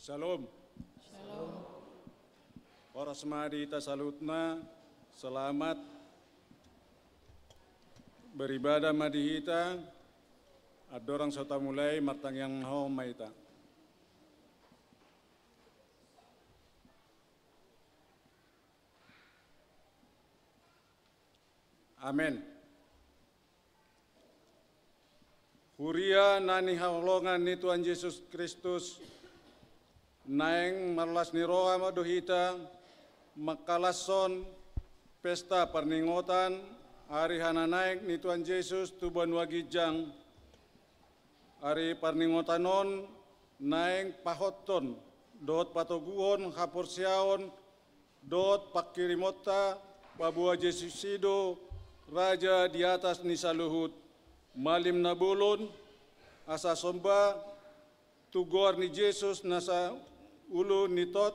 Shalom. Shalom. Para semadi ita salutna, selamat beribadah madi hita, adorang sota mulai martang yang hau maita. Amin. Huria nani haulongan ni Tuhan Yesus Kristus, naeng marlas ni roha maduhita, makalason pesta perningotan, hari hana naik ni Tuhan Yesus tuban wagijang, hari perningotanon naeng pahoton, dot patoguon hapursiaon, dot pakirimota, pabua Yesus sido, raja di atas ni saluhut, malim nabulun, asa somba, tugor ni Yesus nasa ulu nitot,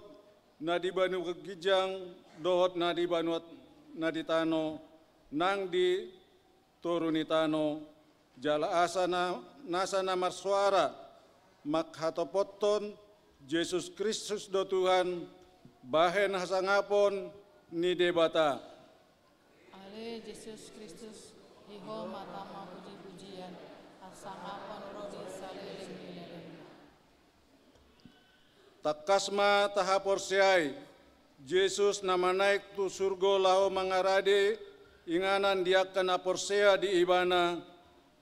na di banu kegijang, dohot na di banu naditano, nang di turunitano, jala asana nasa namar suara, makhatopoton, Yesus Kristus do Tuhan, bahen hasangapon ni debata. Ale Yesus Kristus, iho matama puji-pujian, asangapon rodi saleleng nileleng. Takasma tahapor siai, Yesus nama naik tu surgo lao mangarade, inganan diakan aporsea di ibana,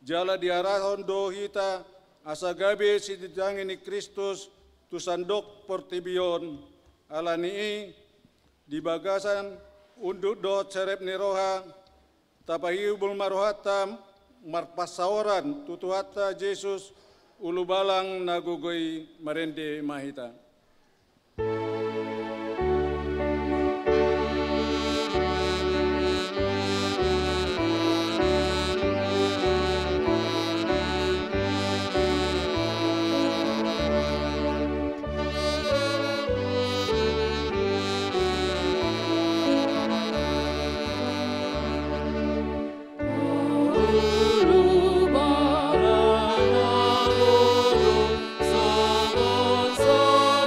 jala diarahon dohita, asa gabe si dijangini Kristus, tu sandok portibion, alani di bagasan, unduk do cerep niroha, tapahiubul marohata, marpasaoran, tutuhata Yesus, ulu balang nagugoi marende mahita. So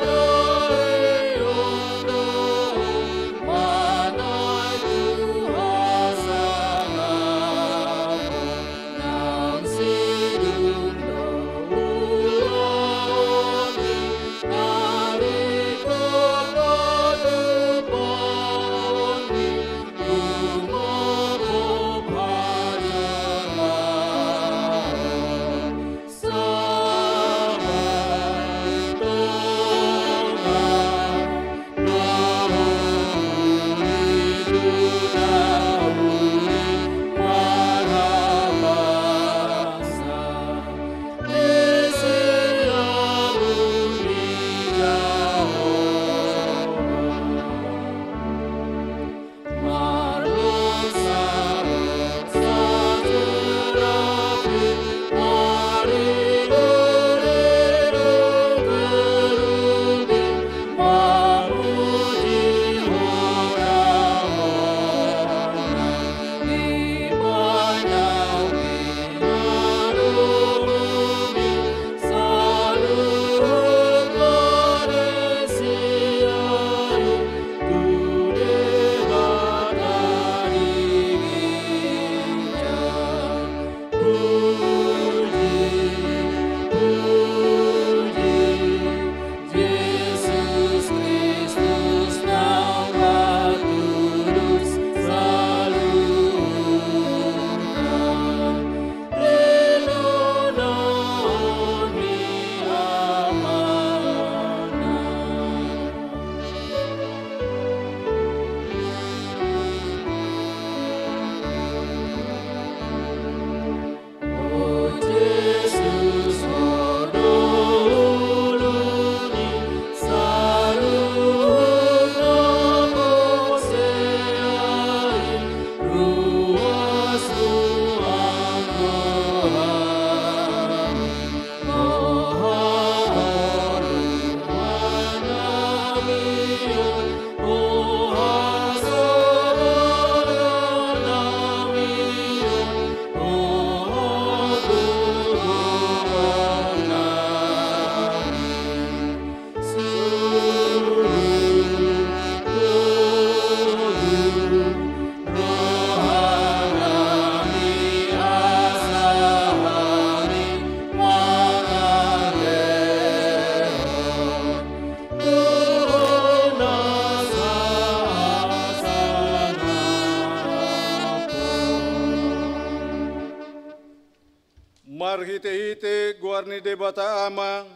Marhite-hite guarni debata ama,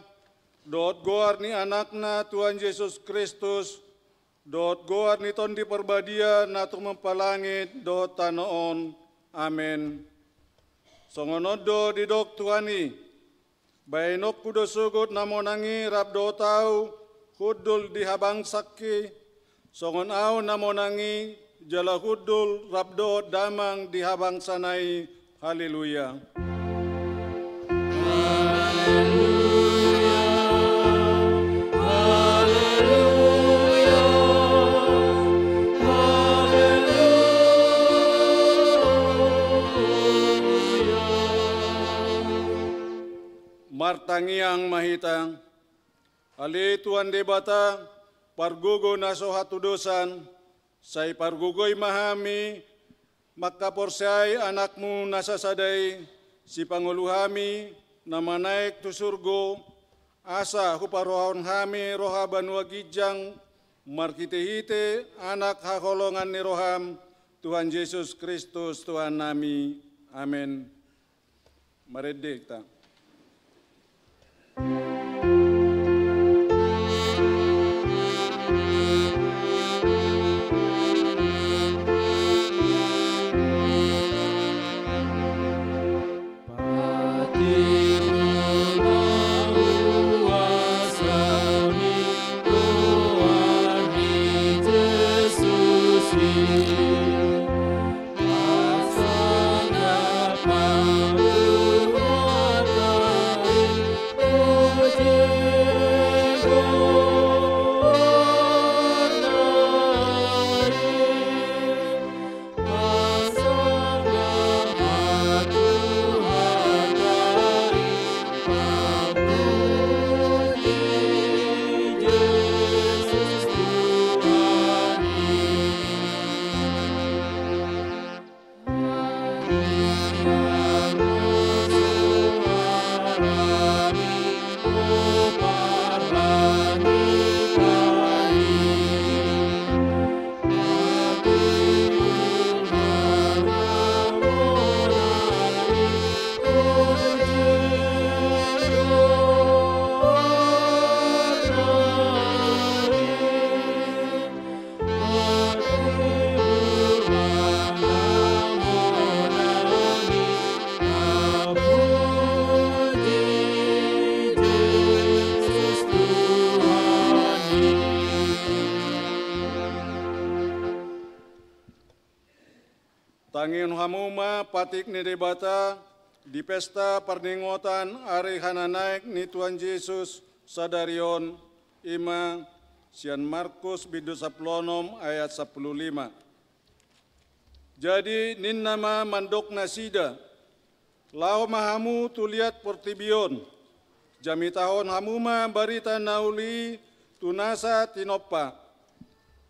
dot guarni anakna Tuhan Yesus Kristus, dot guarni ton di perbadia natu mempalangit dot tanoon. Amen. Songonodo di dok Tuhani, bainok kudo sugut namonangi rabdo tau, hudul di habang sakki, songon au namonangi jala hudul rabdo damang di habang sanai. Haleluya. Martangiang mahitang, ali Tuhan debata, pargugo naso hatudosan, say pargugoy mahami, makaporsay anakmu nasasaday, si Panguluhami, namanaik tu surgo, asa huparohon hami rohaban wagijang, markite-hite anak hakolongan ni roham, Tuhan Yesus Kristus Tuhan nami. Amin. Mari kita. Tangin hamuma patik ni debata di pesta perninggotan ari hananaik ni Tuhan Yesus sadarion ima sian Markus bidu 10 ayat 15. Jadi nin nama mandok nasida lau mahamu tuliat portibion jami tahun hamuma barita nauli tunasa tinopa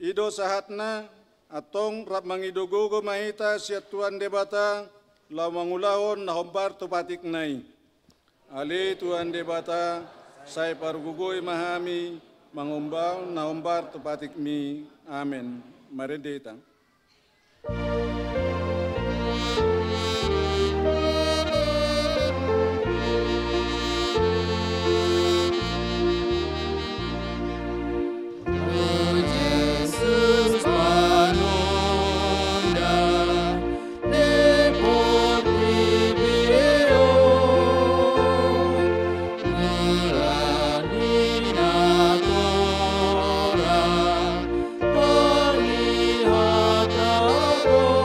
ido sahatna atong rap mangidogogo mahita siat Tuhan debata lau mangulahon nahombar tupatik nai. Ali Tuhan debata say pargugoy mahami mangumbal nahombar tupatik mi. Amen. Mari ditang. Oh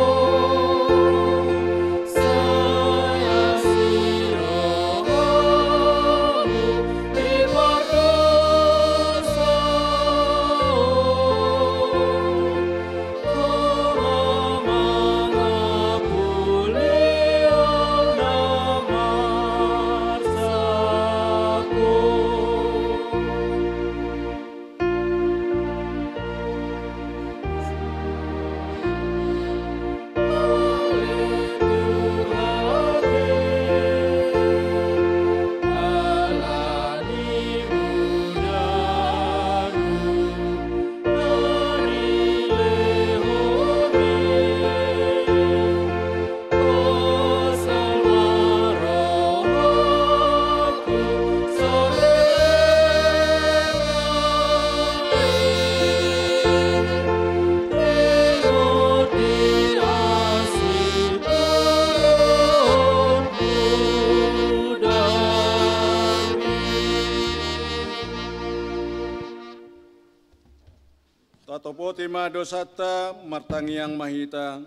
Patopotima dosata martangiang mahita.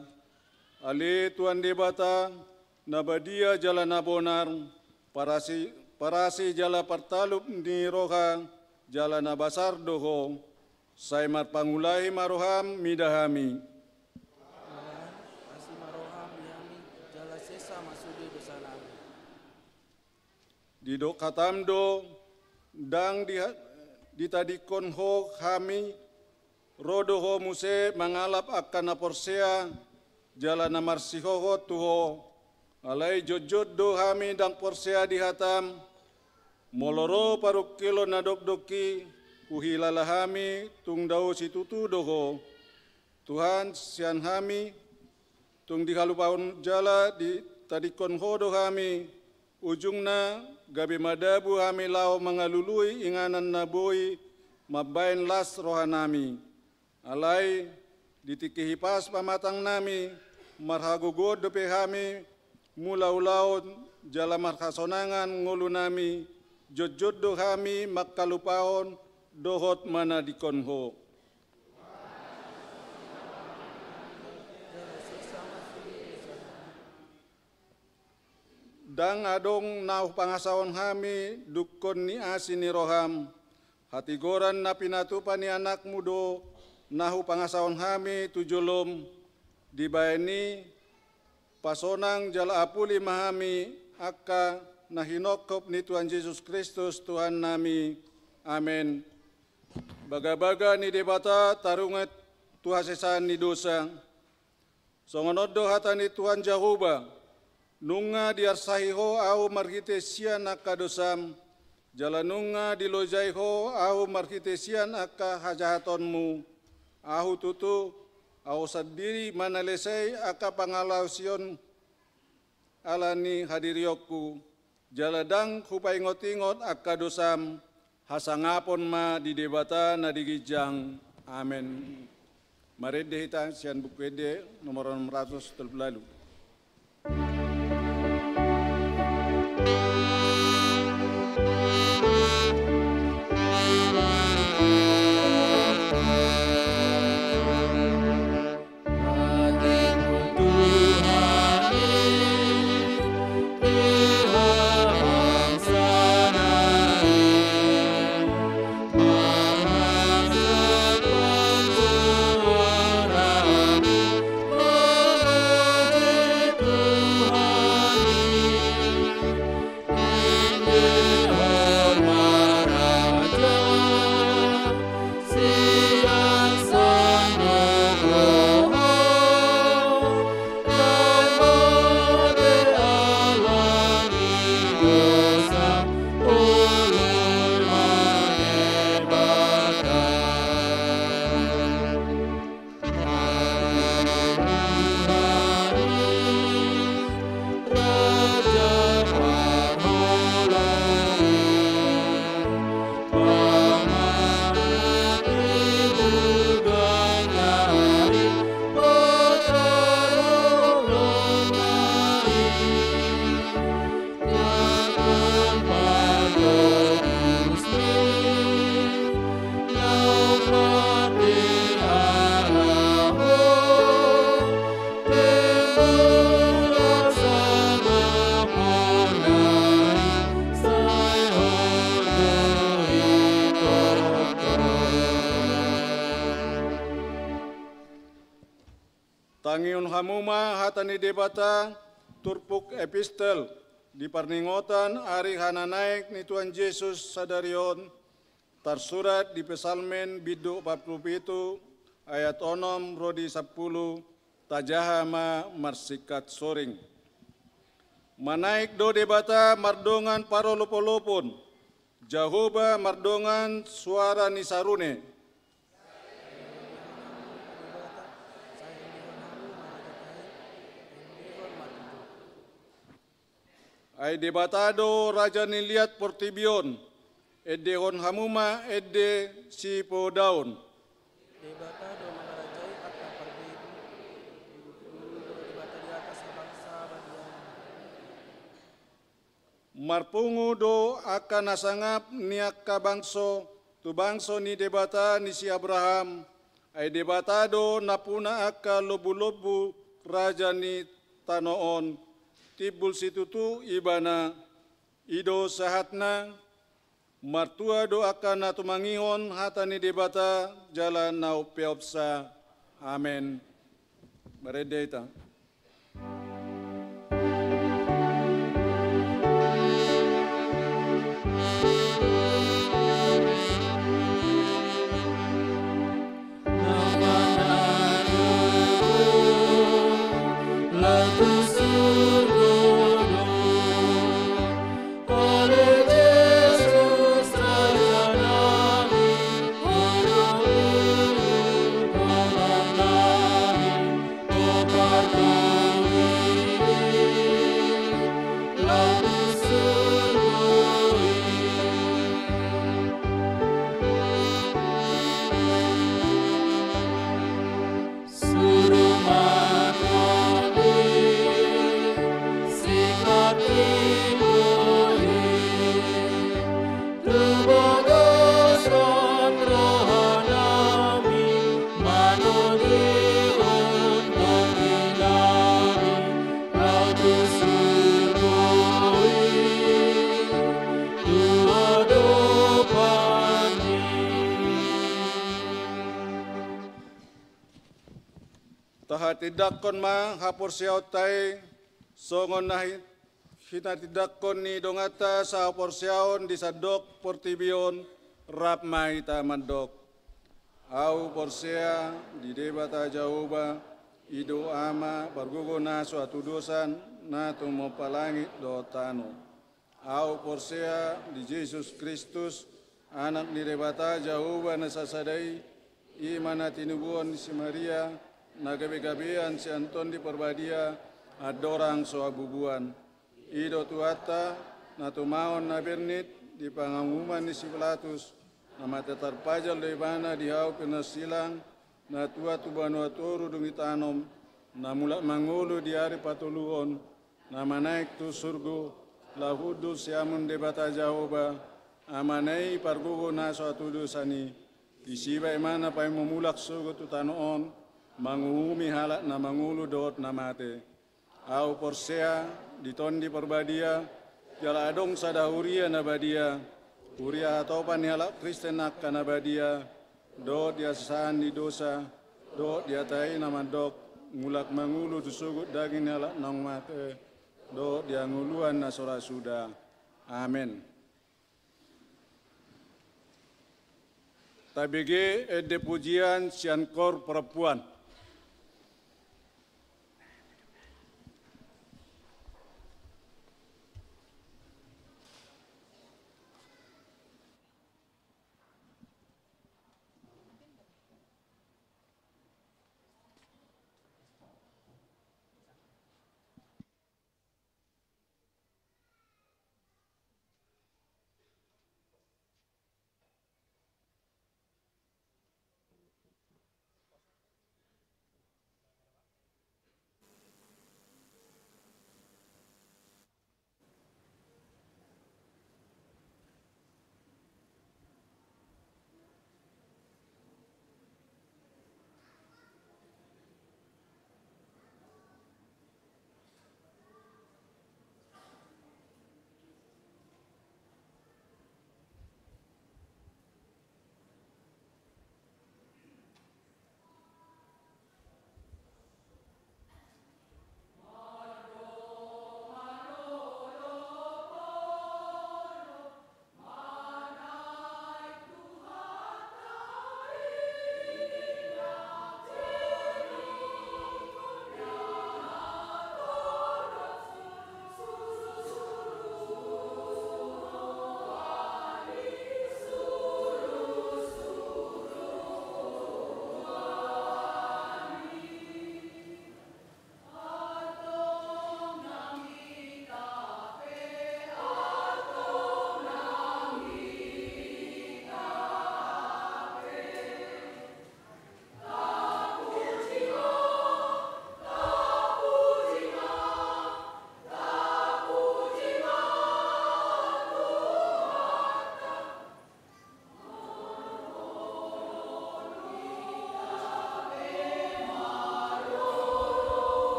Ali Tuan debata nabadia jala nabonar parasi jala partalup ni roha jala nabasar doho sai marpangulahi maroham midahami. Asi maroham bihami jala sesa masudi dosanami. Didok katamdo dang ditadikon ho kami rodo ho muse mangalap akan naporsea jala namarsihoho tuho alai jojod do kami dang porsea dihatam moloro paruk kilo nadok-doki kuhilalahami tung dau situtu doho Tuhan sian kami tung dihalupaun jala di tadikon ho do kami ujungna gabi madabu kami lau mengalului inganan naboi mabain las rohanami alai ditikihipas pamatang nami marhagugod dope kami mulau-lau jala markasonangan ngulu nami jojod kami makkalupaon dohot mana dikonho. Dang adong nau pangasaon kami dukon ni asini roham hati goran na pinatupan ni anak mudo nahu pangasaon kami tujulum dibayani pasonang jala apuli mahami akka nahinokop ni Tuhan Yesus Kristus Tuhan nami. Amin. Baga-baga ni debata tarungat tuhasesan ni dosa. Songonodo hata ni Tuhan Jahuba nunga diarsahiho au marhitesian akka dosam jala nunga dilojaiho au marhitesian akka hajahatonmu ahu tutu au sadiri manalesai aka pangalausion alani hadirioku jaladang hupai ngotingot aka dosam hasangapon ma di debata na digijang. Amen. Mari dehita sian buku ede nomor 600 terlalu. Tangiun hamuma hatani debata turpuk epistel di parningotan ari hananaik ni Tuhan Yesus sadarion tersurat di pesalmen bidu 47 ayat 6 rodi 10 tajahama marsikat soring. Manaik do debata mardongan parolopolopon Jahoba mardongan suara nisarune. Ai debatado raja niliat portibion, edehon hamuma ede si podaun. Debatado mengarajai akka pergi debata di atas bangsa bagian. Marpungu do akan nasangap niak ka bangso, tu bangso ni debata ni si Abraham, Ai debatado napuna aka lobu-lobu rajani tanoon tibul situtu ibana ido sahatna martua doakan na tumangihon hatani debata jalan nau peopsa. Amen. Beredeta. Tidak kon ma hapor siaw tay songon na hina tidak kon ni dongata sa hapor siaon di sadok portibion rap mai ta mandok au porsia di debata jauba ido ama bargugo na suatu dosan na tumo palangit do tano au porsia di Yesus Kristus anak di debata jauba na sasadai imana tinubuan si Maria na gabi-gabian si Anton di Perbadia adorang soabubuan ido tuata na tumaon na bernit di panganguman ni si Pilatus na matatarpajal do ibana di hau penasilang na tua tubanu atoru dumitanom na mula mangulu di hari patuluon na manaik tu surgu lahudu siamun debata jaoba amanai pargugo na suatu sani isiba imana pai memulak surgu tu tanoon mangumi halak na mangulu dot na mate au porsea ditondi perbadia jala adong sadahuria na badia uria topan halak Kristen nak kana badia dot dia san di dosa dot dia tai na mandok mulak mangulu tusugut daging halak nang mate dot dia nguluan na sora sudah. Amen. Tabege ede pujian siankor perempuan.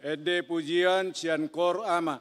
Ede pujian cian kor ama.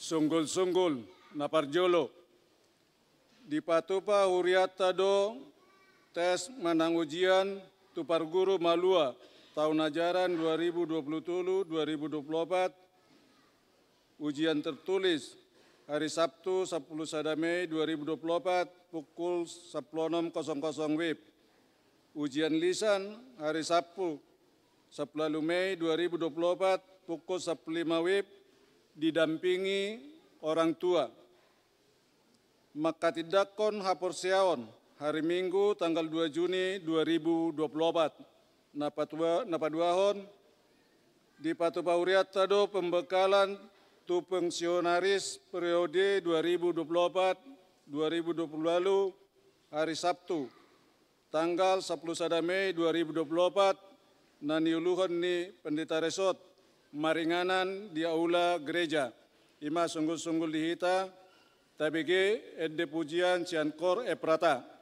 Sunggul-sunggul naparjolo. Di patupa huriat tado tes manang ujian tupar guru malua tahun ajaran 2023-2024. Ujian tertulis hari Sabtu 10 Mei 2024 pukul 16.00 WIB. Ujian lisan hari Sabtu 10 Mei 2024 pukul 15 WIB didampingi orang tua. Maka tidakon hapor siaon hari Minggu tanggal 2 Juni 2024. Napaduahon di Patupa Uriat tado pembekalan tu pensionaris periode 2024-2020 lalu hari Sabtu tanggal 10 Mei 2024 naniuluhan ni Pendeta Resot maringanan di aula gereja. Ima sunggul-sunggul dihita TBG Ede Pujian Ciankor Eprata.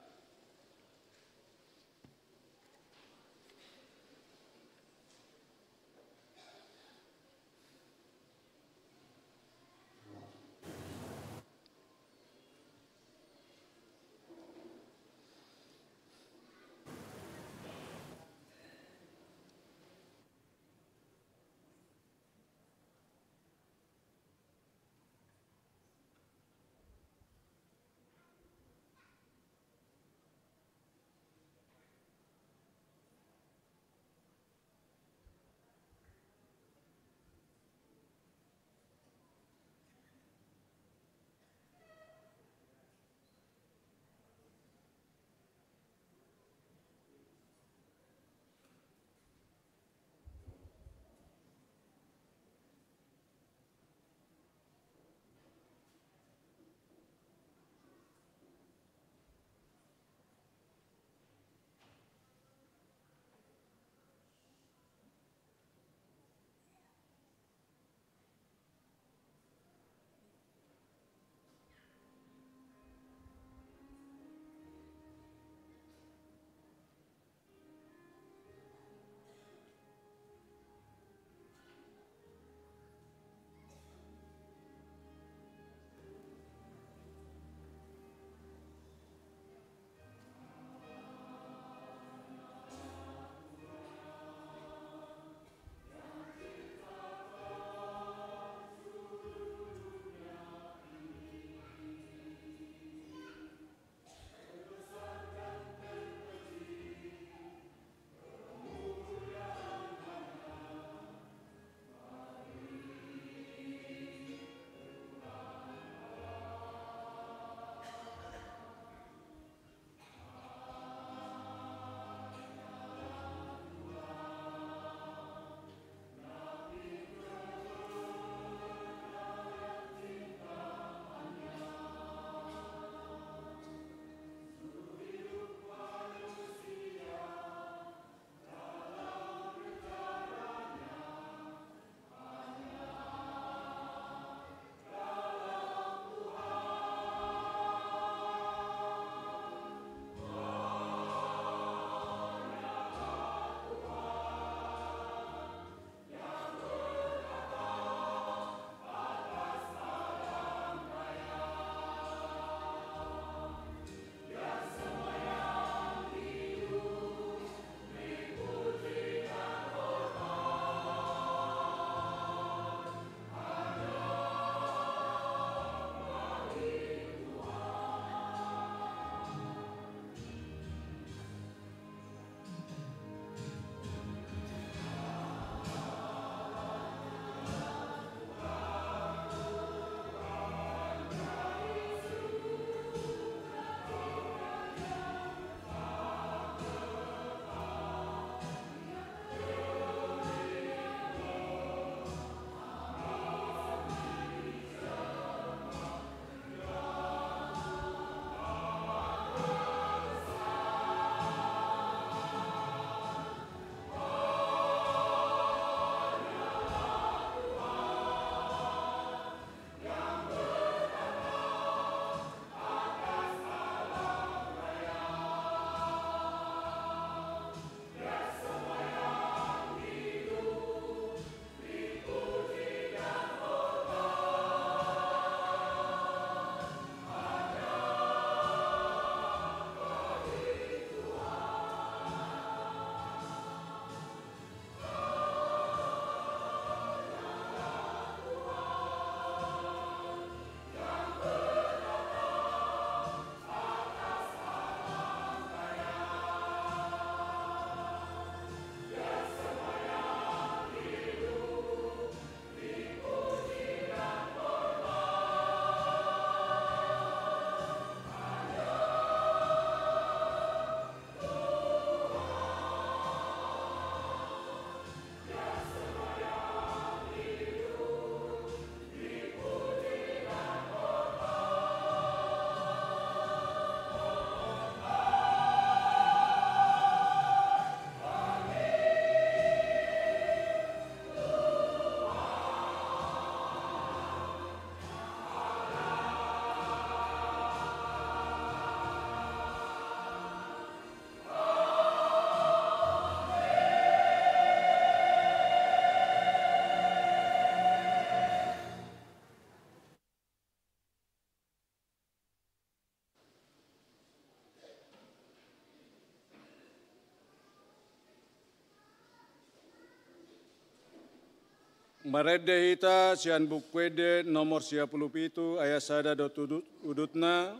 Marede hita sian bukwede nomor 37 ayat sada dot udutna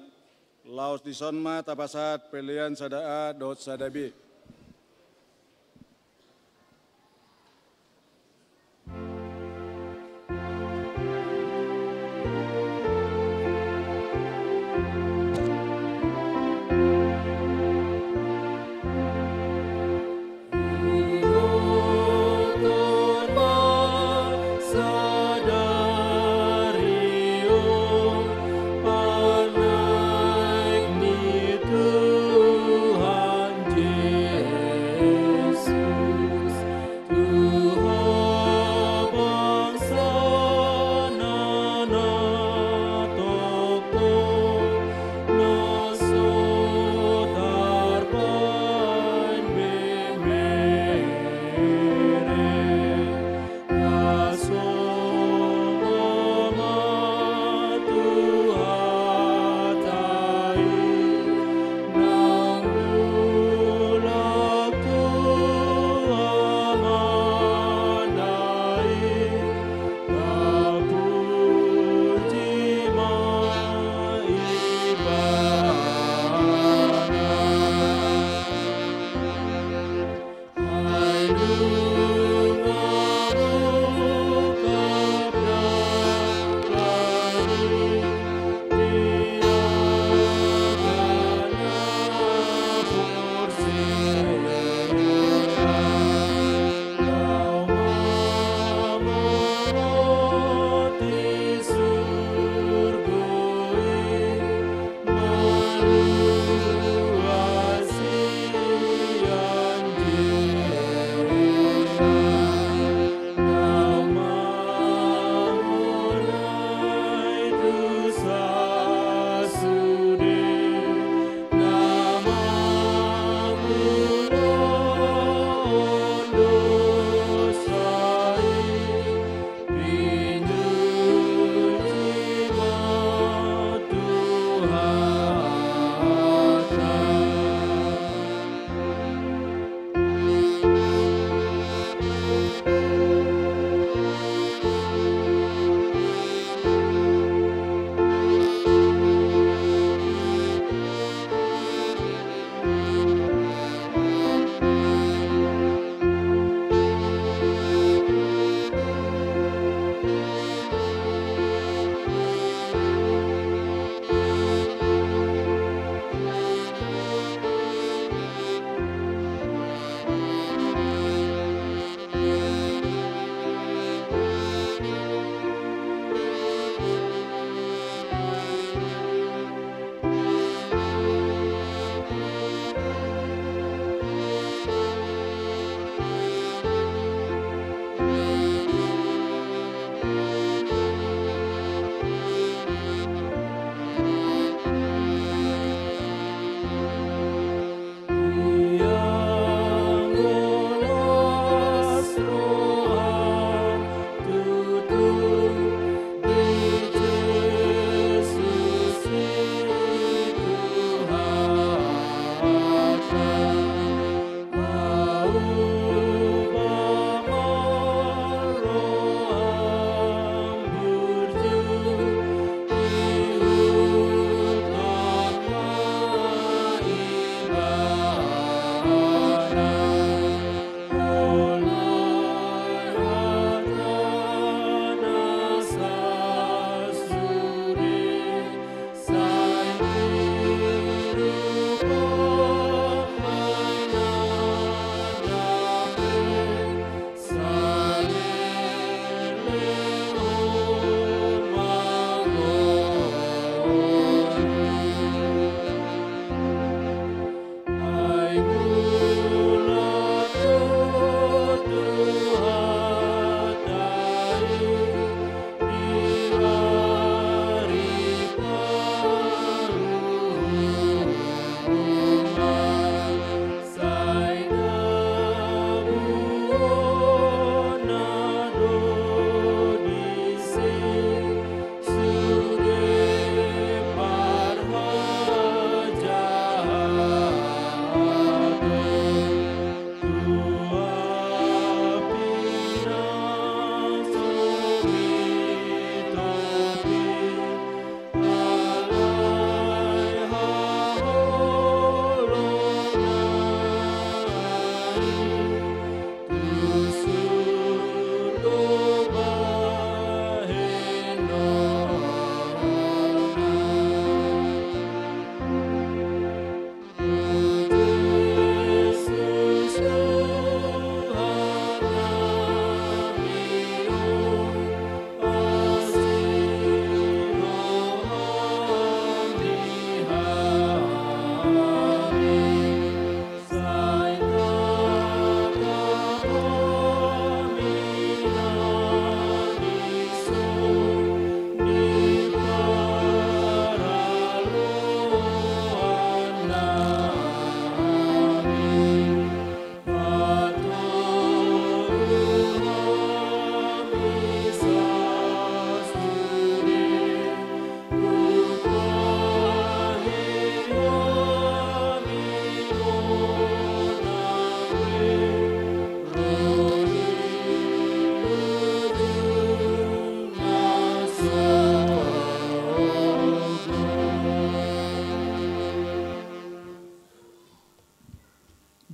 laos disonma tapasat pelian sada A dot sada B. Tuhan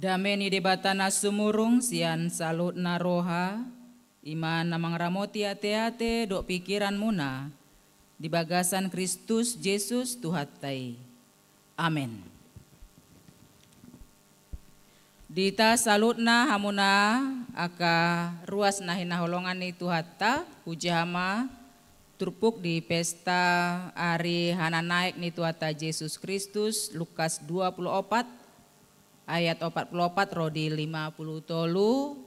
Dameni debatana sumurung sian salut naroha, iman namang ramoti ate-ate dok pikiran muna, di bagasan Kristus Yesus Tuhatai. Amin. Dita salutna hamuna aka ruas nahina holongan ni Tuhata, hujama turpuk di pesta hari hana naik ni Tuhata Yesus Kristus, Lukas 24 ayat 44 rodi 50 tolu,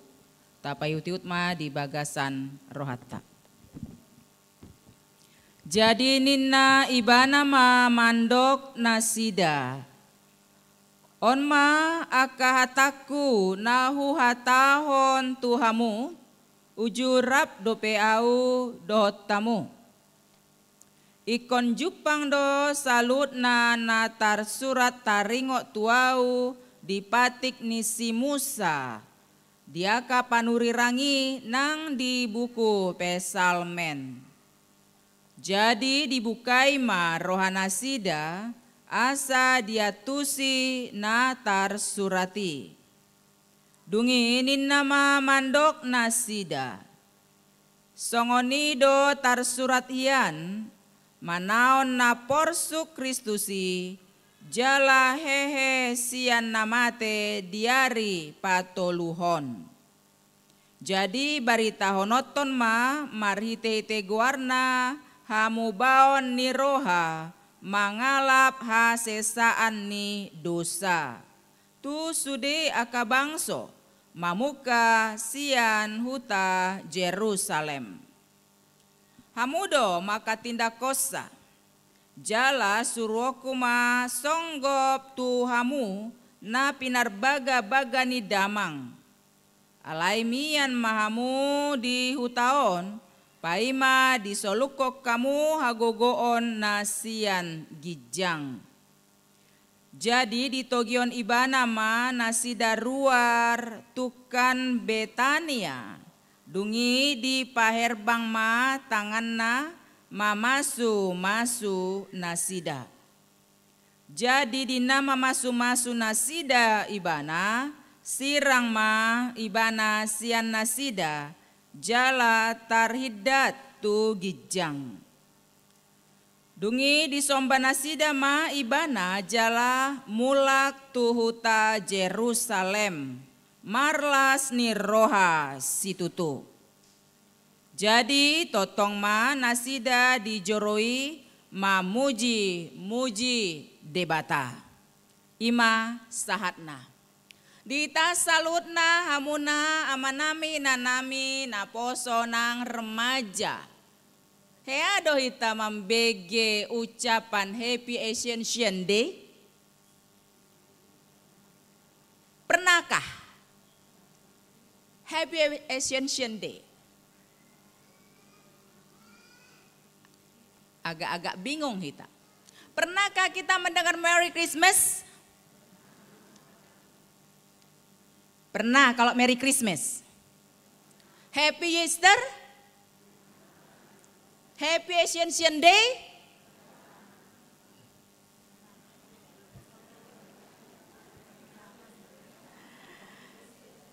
tapayutiut ma di bagasan rohata. Jadi ninna ibana ma mandok nasida. Onma akahataku nahu hatahon tuhamu ujurap dopeau dohotamu. Ikon jupang do salut na natar surat taringok tuau dipatik nisi Musa. Diaka panurirangi nang di buku Pesalmen. Jadi dibukai ma rohana sida asa diatusi natar surati. Dungi inin nama mandok nasida. Songonido tar surat hian manaon na porsuk Kristusi jala hehe sian namate diari patoluhon. Jadi barita honoton ma marhite teguarna hamubaon ni roha mangalap hasesaan ni dosa. Tu sude akabangso mamuka sian huta Jerusalem. Hamudo maka tindak kosa. Jala suruokuma songgop tu hamu na pinarbaga-baga ni damang. Alaimian mahamu di hutaon. Paima disolukok kamu hagogoon nasian gijang. Jadi di togion ibana ma nasi daruar tukan Betania. Dungi di paherbang ma tanganna mamasu nasida. Jadi di nama masu nasida ibana sirang ma ibana sian nasida. Jala tarhidat tu gijang. Dungi di somba nasida ma ibana jala mulak tu huta Jerusalem. Marlas ni roha situtu. Jadi totong ma nasida dijoroi ma muji debata. Ima sahatna. Dita salutna hamuna amanami nanami naposo nang remaja. Heado hita mambege ucapan Happy Ascension Day. Pernahkah Happy Ascension Day? Agak-agak bingung hita. Pernahkah kita mendengar Merry Christmas? Pernah kalau Merry Christmas. Happy Easter? Happy Ascension Day?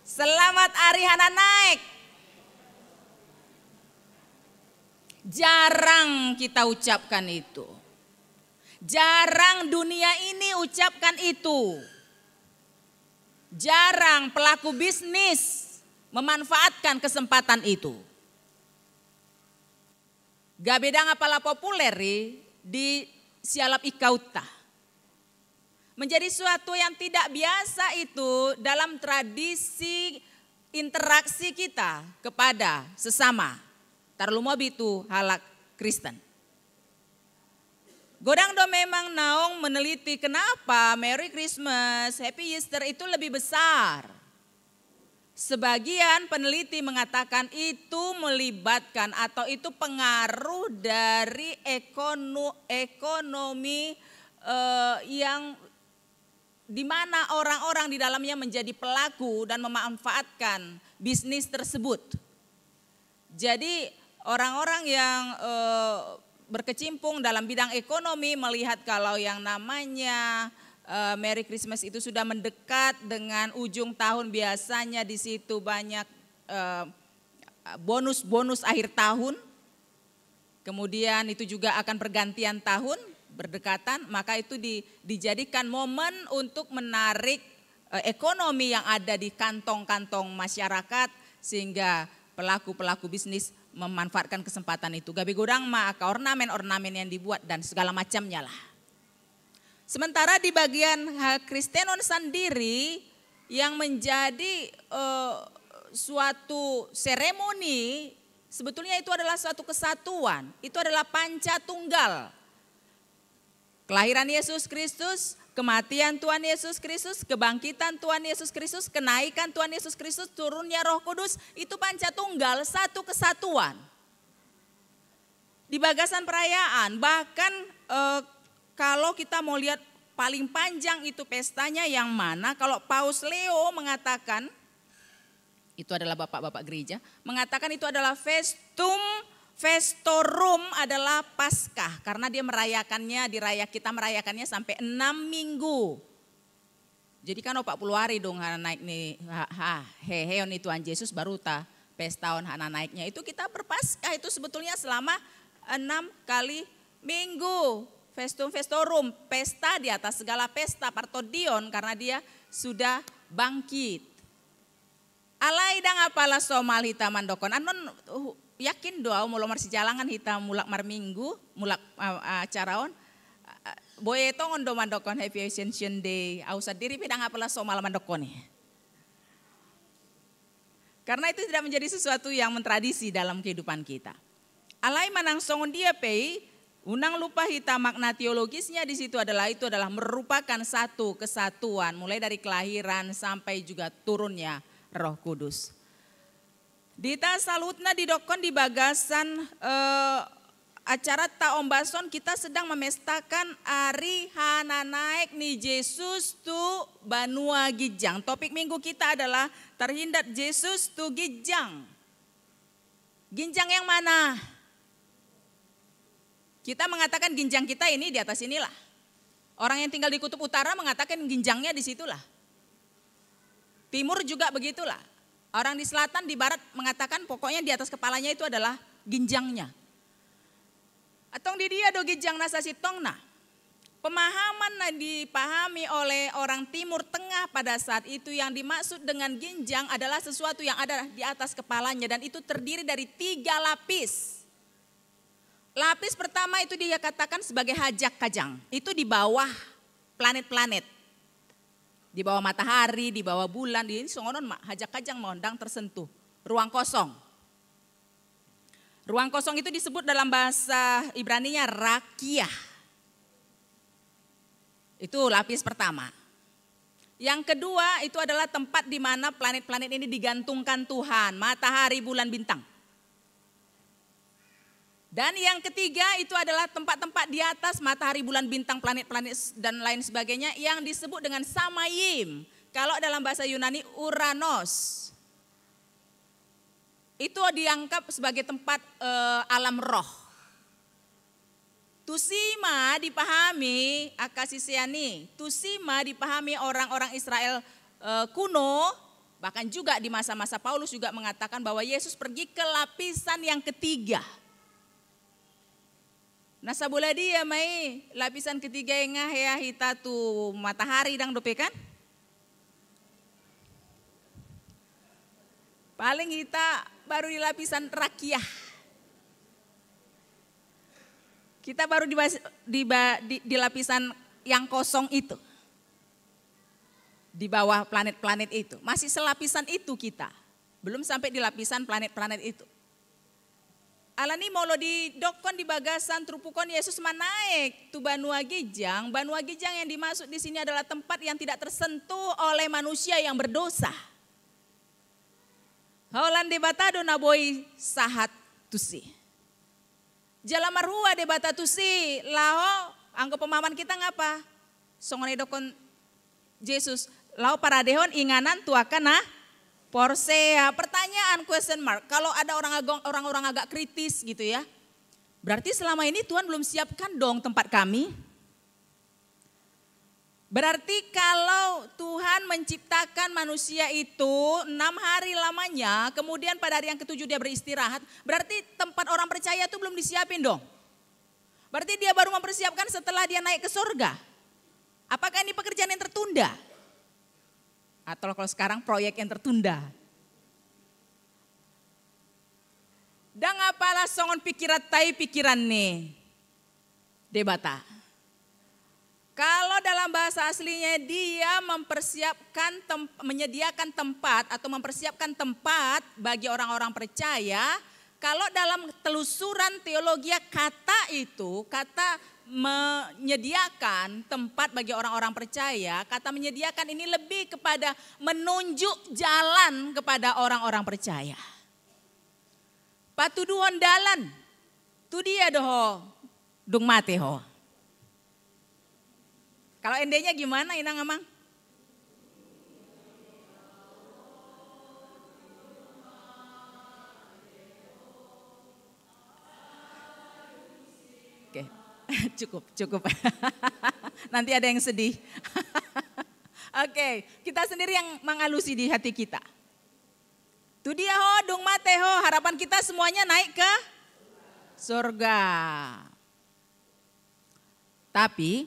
Selamat Hari Hana Naik. Jarang kita ucapkan itu. Jarang dunia ini ucapkan itu. Jarang pelaku bisnis memanfaatkan kesempatan itu. Gak beda ngapala populer di sialap ikauta. Menjadi suatu yang tidak biasa itu dalam tradisi interaksi kita kepada sesama. Tarlumobi itu halak Kristen. Godang do memang naung meneliti kenapa Merry Christmas, Happy Easter itu lebih besar. Sebagian peneliti mengatakan itu melibatkan atau itu pengaruh dari ekonomi yang di mana orang-orang di dalamnya menjadi pelaku dan memanfaatkan bisnis tersebut. Jadi orang-orang yang berkecimpung dalam bidang ekonomi melihat kalau yang namanya Merry Christmas itu sudah mendekat dengan ujung tahun, biasanya di situ banyak bonus-bonus akhir tahun. Kemudian itu juga akan pergantian tahun berdekatan, maka itu dijadikan momen untuk menarik ekonomi yang ada di kantong-kantong masyarakat, sehingga pelaku-pelaku bisnis memanfaatkan kesempatan itu. Gabi godang maka ornamen-ornamen yang dibuat dan segala macamnya lah. Sementara di bagian Kristenon sendiri yang menjadi suatu seremoni, sebetulnya itu adalah suatu kesatuan, itu adalah panca tunggal. Kelahiran Yesus Kristus, kematian Tuhan Yesus Kristus, kebangkitan Tuhan Yesus Kristus, kenaikan Tuhan Yesus Kristus, turunnya Roh Kudus, itu panca tunggal, satu kesatuan. Di bagasan perayaan, bahkan kalau kita mau lihat paling panjang itu pestanya yang mana, kalau Paus Leo mengatakan, itu adalah bapak-bapak gereja, mengatakan itu adalah festum festorum adalah Paskah, karena dia merayakannya, kita merayakannya sampai 6 minggu. Jadi kan 40 hari dong naik nih, heheon itu Tuhan Yesus baru ta pesta hana naiknya. Itu kita berpaskah itu sebetulnya selama 6 kali minggu. Festum festorum, pesta di atas segala pesta, partodion, karena dia sudah bangkit. Alai dang apalah somal hita mandokon. Anon yakin doa mulai marsi jalangan hita mulak mar minggu, mulak acaraon. Boye tongon do mandokon happy ascension day. Ausad diri pidang apalah somal mandokon. Karena itu tidak menjadi sesuatu yang mentradisi dalam kehidupan kita. Alai manang songon dia pei, unang lupa hita makna teologisnya di situ adalah merupakan satu kesatuan mulai dari kelahiran sampai juga turunnya Roh Kudus. Dita salutna didokon di bagasan acara taombason kita sedang memestakan Ari Hana naik ni Yesus tu Banua Gijang. Topik minggu kita adalah terhindat Yesus tu Gijang. Ginjang yang mana? Kita mengatakan ginjang kita ini di atas inilah. Orang yang tinggal di kutub utara mengatakan ginjangnya di situlah. Timur juga begitulah. Orang di selatan, di barat mengatakan pokoknya di atas kepalanya itu adalah ginjangnya. Atong di dia do ginjang nasa sitongna. Pemahaman yang dipahami oleh orang timur tengah pada saat itu yang dimaksud dengan ginjang adalah sesuatu yang ada di atas kepalanya dan itu terdiri dari 3 lapis. Lapis pertama itu dia katakan sebagai hajak kajang. Itu di bawah planet-planet. Di bawah matahari, di bawah bulan, di songonon hajak kajang mondang tersentuh. Ruang kosong. Ruang kosong itu disebut dalam bahasa Ibraninya rakiah. Itu lapis pertama. Yang kedua itu adalah tempat di mana planet-planet ini digantungkan Tuhan, matahari, bulan, bintang. Dan yang ketiga itu adalah tempat-tempat di atas matahari, bulan, bintang, planet-planet dan lain sebagainya yang disebut dengan Samayim. Kalau dalam bahasa Yunani Uranos. Itu dianggap sebagai tempat alam roh. Tusima dipahami, akasisiani, tusima dipahami orang-orang Israel kuno. Bahkan juga di masa-masa Paulus juga mengatakan bahwa Yesus pergi ke lapisan yang ketiga. Nasa bola dia mai lapisan ketiga yang ya hita tu matahari dang dope kan? Paling kita baru di lapisan rakiah. Kita baru di lapisan yang kosong itu. Di bawah planet-planet itu. Masih selapisan itu kita. Belum sampai di lapisan planet-planet itu. Alani molo di dokon di bagasan trupukon Yesus manaik tu Banua Gijang. Banua Gijang yang dimaksud di sini adalah tempat yang tidak tersentuh oleh manusia yang berdosa. Haulan debatado na boy sahat tusi. Jala marhua debata tusi lao anggo pemahaman kita ngapa? Songone dokon Yesus lao paradehon inganan tuakan Porsea. Pertanyaan question mark. Kalau ada orang-orang agak kritis gitu ya. Berarti selama ini Tuhan belum siapkan dong tempat kami. Berarti kalau Tuhan menciptakan manusia itu 6 hari lamanya, kemudian pada hari yang ke-7 dia beristirahat, berarti tempat orang percaya itu belum disiapin dong. Berarti dia baru mempersiapkan setelah dia naik ke surga. Apakah ini pekerjaan yang tertunda? Atau kalau sekarang proyek yang tertunda? Dan apalah songon pikiran tai pikiran nih, debata. Kalau dalam bahasa aslinya dia menyediakan tempat atau mempersiapkan tempat bagi orang-orang percaya. Kalau dalam telusuran teologi kata menyediakan tempat bagi orang-orang percaya, kata menyediakan ini lebih kepada menunjuk jalan kepada orang-orang percaya. Patuduhon dalan, tu dia doho, dung mate ho. Kalau endenya gimana Inang Amang? Oke, cukup. Nanti ada yang sedih. Oke, kita sendiri yang mengalusi di hati kita. Tu dia ho, dung mate ho, harapan kita semuanya naik ke surga. Tapi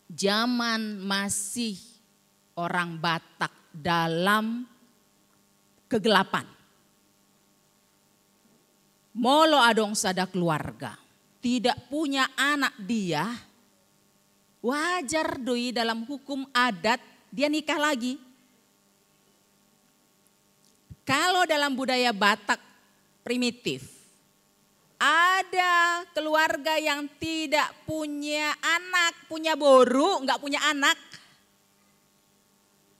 zaman masih orang Batak dalam kegelapan. Molo adong sada keluarga, tidak punya anak dia, wajar doi dalam hukum adat dia nikah lagi. Kalau dalam budaya Batak primitif, ada keluarga yang tidak punya anak, punya boru, enggak punya anak.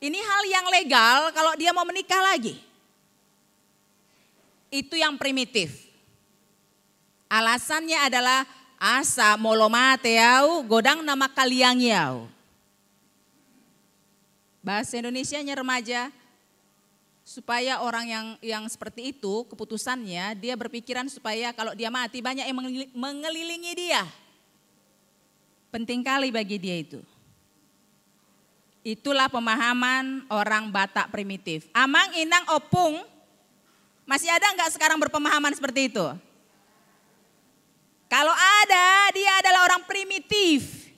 Ini hal yang legal kalau dia mau menikah lagi. Itu yang primitif. Alasannya adalah asa molo mate yau, godang nama kaliang yau. Bahasa Indonesianya remaja. Supaya orang yang seperti itu keputusannya dia berpikiran supaya kalau dia mati banyak yang mengelilingi dia. Penting kali bagi dia itu. Itulah pemahaman orang Batak primitif. Amang, Inang, Opung masih ada enggak sekarang berpemahaman seperti itu? Kalau ada, dia adalah orang primitif.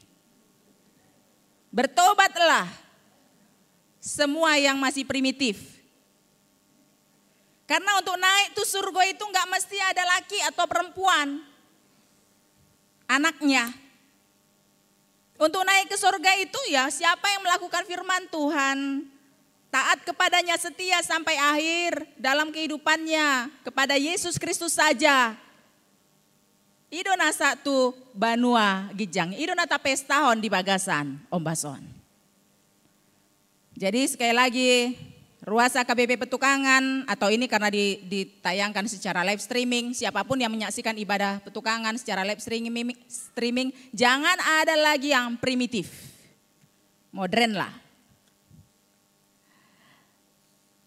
Bertobatlah semua yang masih primitif. Karena untuk naik tuh surga itu enggak mesti ada laki atau perempuan. Anaknya. Untuk naik ke surga itu ya siapa yang melakukan firman Tuhan. Taat kepadanya, setia sampai akhir dalam kehidupannya. Kepada Yesus Kristus saja. Idona satu banua gijang. Idona tapestahon di Bagasan, Ombason. Jadi sekali lagi, Ruasa KBP Petukangan atau ini karena ditayangkan secara live streaming, siapapun yang menyaksikan ibadah petukangan secara live streaming, jangan ada lagi yang primitif, modern lah.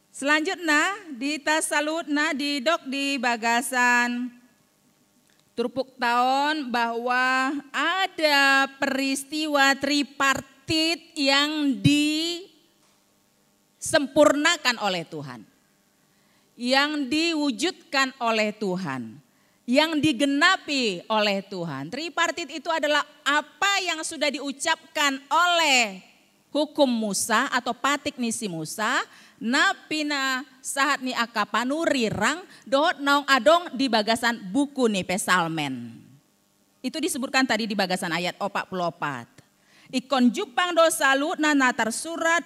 Selanjutnya di Tasalutna di dok di Bagasan Turpuk tahun bahwa ada peristiwa tripartit yang disempurnakan oleh Tuhan. Yang diwujudkan oleh Tuhan. Yang digenapi oleh Tuhan. Tripartit itu adalah apa yang sudah diucapkan oleh hukum Musa atau patik nisi Musa. Napina saat ni akapanurirang dohot naung adong di bagasan buku ni pesalmen. Itu disebutkan tadi di bagasan ayat 44. Ikon jupang dosalu nana tersurat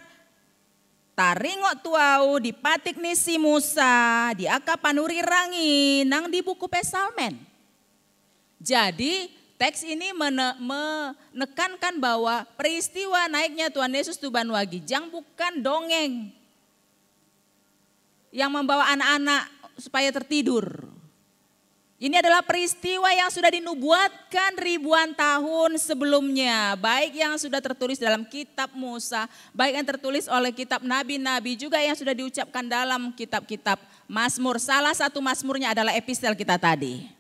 taringo tuau di patik nisi Musa di akapanurirangi nang di buku pesalmen. Jadi teks ini menekankan bahwa peristiwa naiknya Tuhan Yesus Tuban Wagijang bukan dongeng yang membawa anak-anak supaya tertidur. Ini adalah peristiwa yang sudah dinubuatkan ribuan tahun sebelumnya. Baik yang sudah tertulis dalam kitab Musa, baik yang tertulis oleh kitab nabi-nabi, juga yang sudah diucapkan dalam kitab-kitab Mazmur. Salah satu Mazmurnya adalah epistel kita tadi.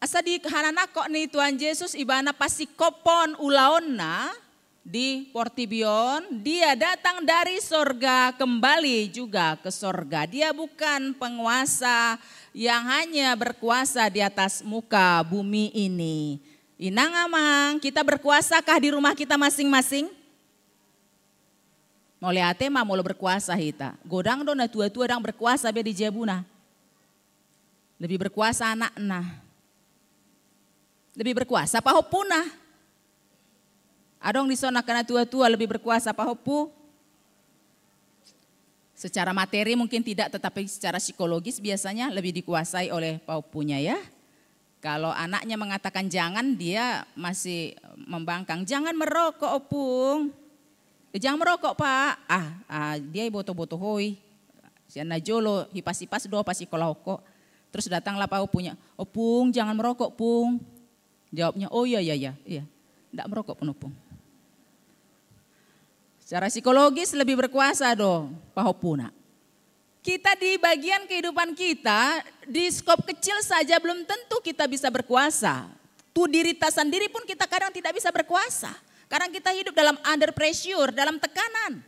asa di hananako ni Tuhan Yesus ibana pasikopon ulaonna di Portibion, dia datang dari sorga kembali juga ke sorga. Dia bukan penguasa yang hanya berkuasa di atas muka bumi ini. Inang amang, kita berkuasakah di rumah kita masing-masing? Mau lihat mah mau berkuasa kita. Godang dona tua-tua dang berkuasa be di jabuna. Lebih berkuasa anak-anak. Lebih berkuasa pahopuna. Adong di sana karena tua-tua lebih berkuasa pahopu. Secara materi mungkin tidak, tetapi secara psikologis biasanya lebih dikuasai oleh pahopunya ya. Kalau anaknya mengatakan jangan, dia masih membangkang. Jangan merokok opung. Jangan merokok pak. Dia boto-boto hoi. Siana jolo hipas-hipas doa pasti koloko. Terus datanglah pahopunya. Opung jangan merokok pung. Jawabnya oh iya. Tidak merokok pun opung. Secara psikologis lebih berkuasa dong pahopuna. Kita di bagian kehidupan kita, di skop kecil saja belum tentu kita bisa berkuasa. Tu diri kita sendiri pun kita kadang tidak bisa berkuasa. Kadang kita hidup dalam under pressure, dalam tekanan.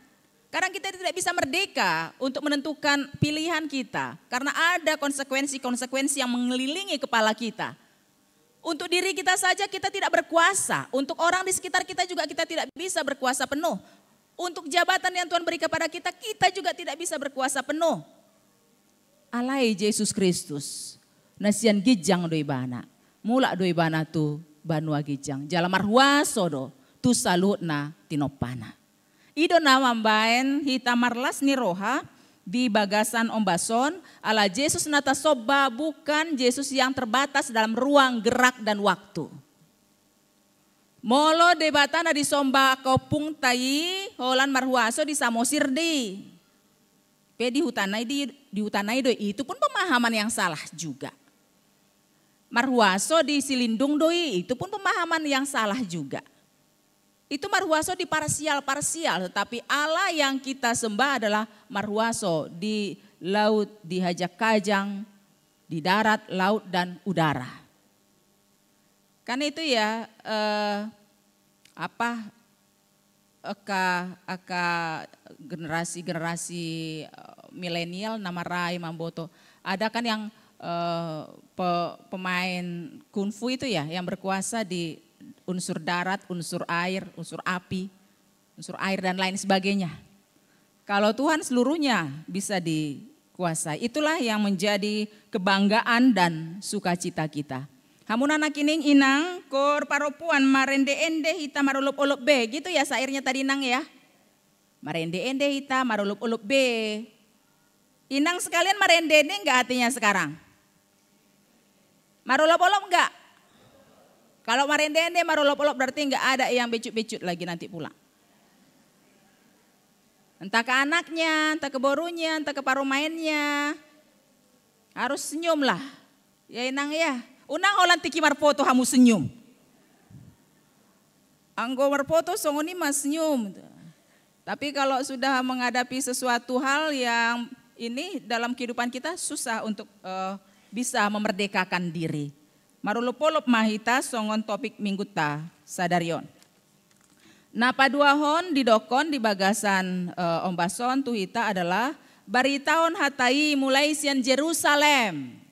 Kadang kita tidak bisa merdeka untuk menentukan pilihan kita. Karena ada konsekuensi-konsekuensi yang mengelilingi kepala kita. Untuk diri kita saja kita tidak berkuasa. Untuk orang di sekitar kita juga kita tidak bisa berkuasa penuh. Untuk jabatan yang Tuhan beri kepada kita, kita juga tidak bisa berkuasa penuh. Alai Yesus Kristus, nasian gijang doi bana. Mula doi bana tu banua gijang. Jalamar huaso do, tu salutna tinopana. Ido nama mbaen hitamarlas ni roha di bagasan ombason. Ala Yesus nata soba bukan Yesus yang terbatas dalam ruang gerak dan waktu. Molo debatana di somba kopung tayi holan marhuaso di samosir di. Di hutanai doi itu pun pemahaman yang salah juga. Marhuaso di silindung doi itu pun pemahaman yang salah juga. Itu marhuaso di parsial, tetapi Allah yang kita sembah adalah marhuaso di laut, di hajak kajang, di darat, laut dan udara. Karena itu ya generasi milenial nama Rai Mamboto. Ada kan yang pemain kungfu itu ya yang berkuasa di unsur darat, unsur air, unsur api, unsur air dan lain sebagainya. Kalau Tuhan seluruhnya bisa dikuasai. Itulah yang menjadi kebanggaan dan sukacita kita. Hamun anak kining inang kor paropuan marende-ende hita marulup-ulup be. Gitu ya sairnya tadi nang ya. Marende-ende hita marulup-ulup be. Inang sekalian marende-ende enggak hatinya sekarang? Marulup-ulup enggak? Kalau marende-ende marulup-ulup berarti enggak ada yang becut-becut lagi nanti pulang. Entah ke anaknya, entah ke borunya, entah ke parumainnya. Harus senyum lah. Ya inang ya. Unang holan tiki marpoto hamu senyum. Anggo marpoto songoni mas senyum. Tapi kalau sudah menghadapi sesuatu hal yang ini dalam kehidupan kita susah untuk bisa memerdekakan diri. Marulupolop mahita songon topik minggu ta sadarion. Napa dua hon didokon di bagasan ombason tuhita adalah baritaon hatai mulai sian Jerusalem.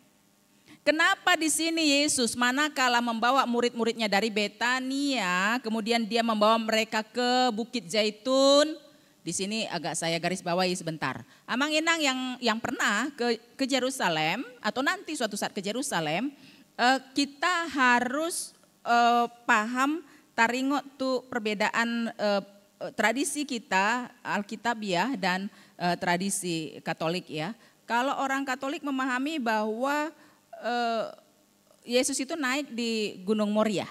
Kenapa di sini Yesus manakala membawa murid-muridnya dari Betania, kemudian dia membawa mereka ke Bukit Zaitun. Di sini agak saya garis bawahi sebentar. Amang inang yang pernah ke Yerusalem atau nanti suatu saat ke Yerusalem, kita harus paham taringo tuh perbedaan tradisi kita Alkitabiah dan tradisi Katolik ya. Kalau orang Katolik memahami bahwa Yesus itu naik di Gunung Moria.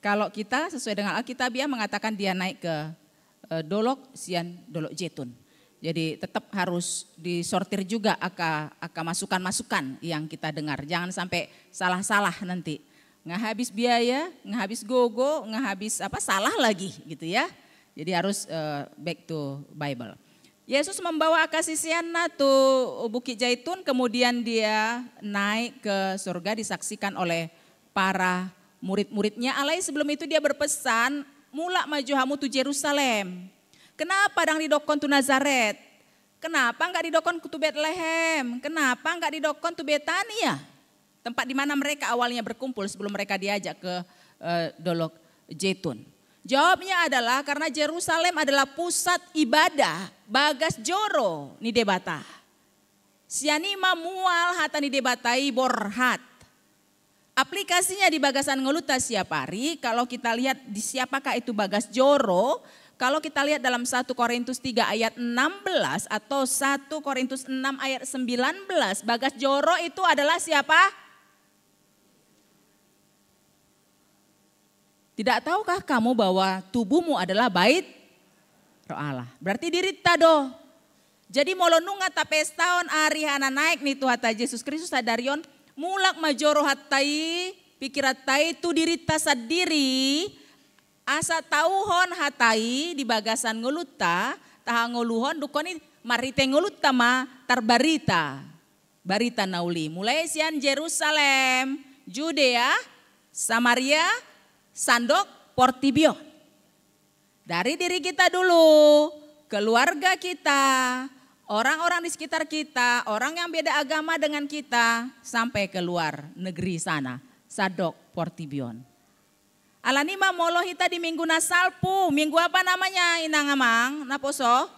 Kalau kita sesuai dengan Alkitabiah mengatakan dia naik ke Dolok Sian Dolok Jetun. Jadi tetap harus disortir juga aka masukan-masukan yang kita dengar. Jangan sampai salah-salah nanti. Ngehabis biaya, ngehabis gogo, ngehabis salah lagi gitu ya. Jadi harus back to Bible. Yesus membawa kasih Siana tuh Bukit Zaitun, kemudian dia naik ke surga disaksikan oleh para murid-muridnya. Alai sebelum itu dia berpesan, mulak maju hamu tu Yerusalem. Kenapa dang didokon tu Nazaret? Kenapa enggak didokon tu Bethlehem? Kenapa enggak didokon tu Betania? Tempat di mana mereka awalnya berkumpul sebelum mereka diajak ke Dolok Zaitun. Jawabnya adalah karena Yerusalem adalah pusat ibadah bagas joro ni debata. Sianima mual hata ni debatai borhat. Aplikasinya di bagasan ngeluta siap hari, kalau kita lihat di siapakah itu bagas joro, kalau kita lihat dalam 1 Korintus 3 ayat 16 atau 1 Korintus 6 ayat 19, bagas joro itu adalah siapa? Tidak tahukah kamu bahwa tubuhmu adalah bait roh Allah? Berarti dirita do. Jadi molonunga tapestaon ari hana naik nih Tuhan Yesus Kristus sadarion mulak majoro hatai pikiratai tu dirita sadiri asa tauhon hatai di bagasan nguluta taha nguluhon dukoni marite nguluta ma tarbarita barita nauli mulai sian Yerusalem, Judea, Samaria, Sandok, Portibio. Dari diri kita dulu, keluarga kita, orang-orang di sekitar kita, orang yang beda agama dengan kita, sampai keluar negeri sana, Sadok, Portibion. Alanima molo hita di minggu nasalpu, minggu apa namanya inangamang, naposo?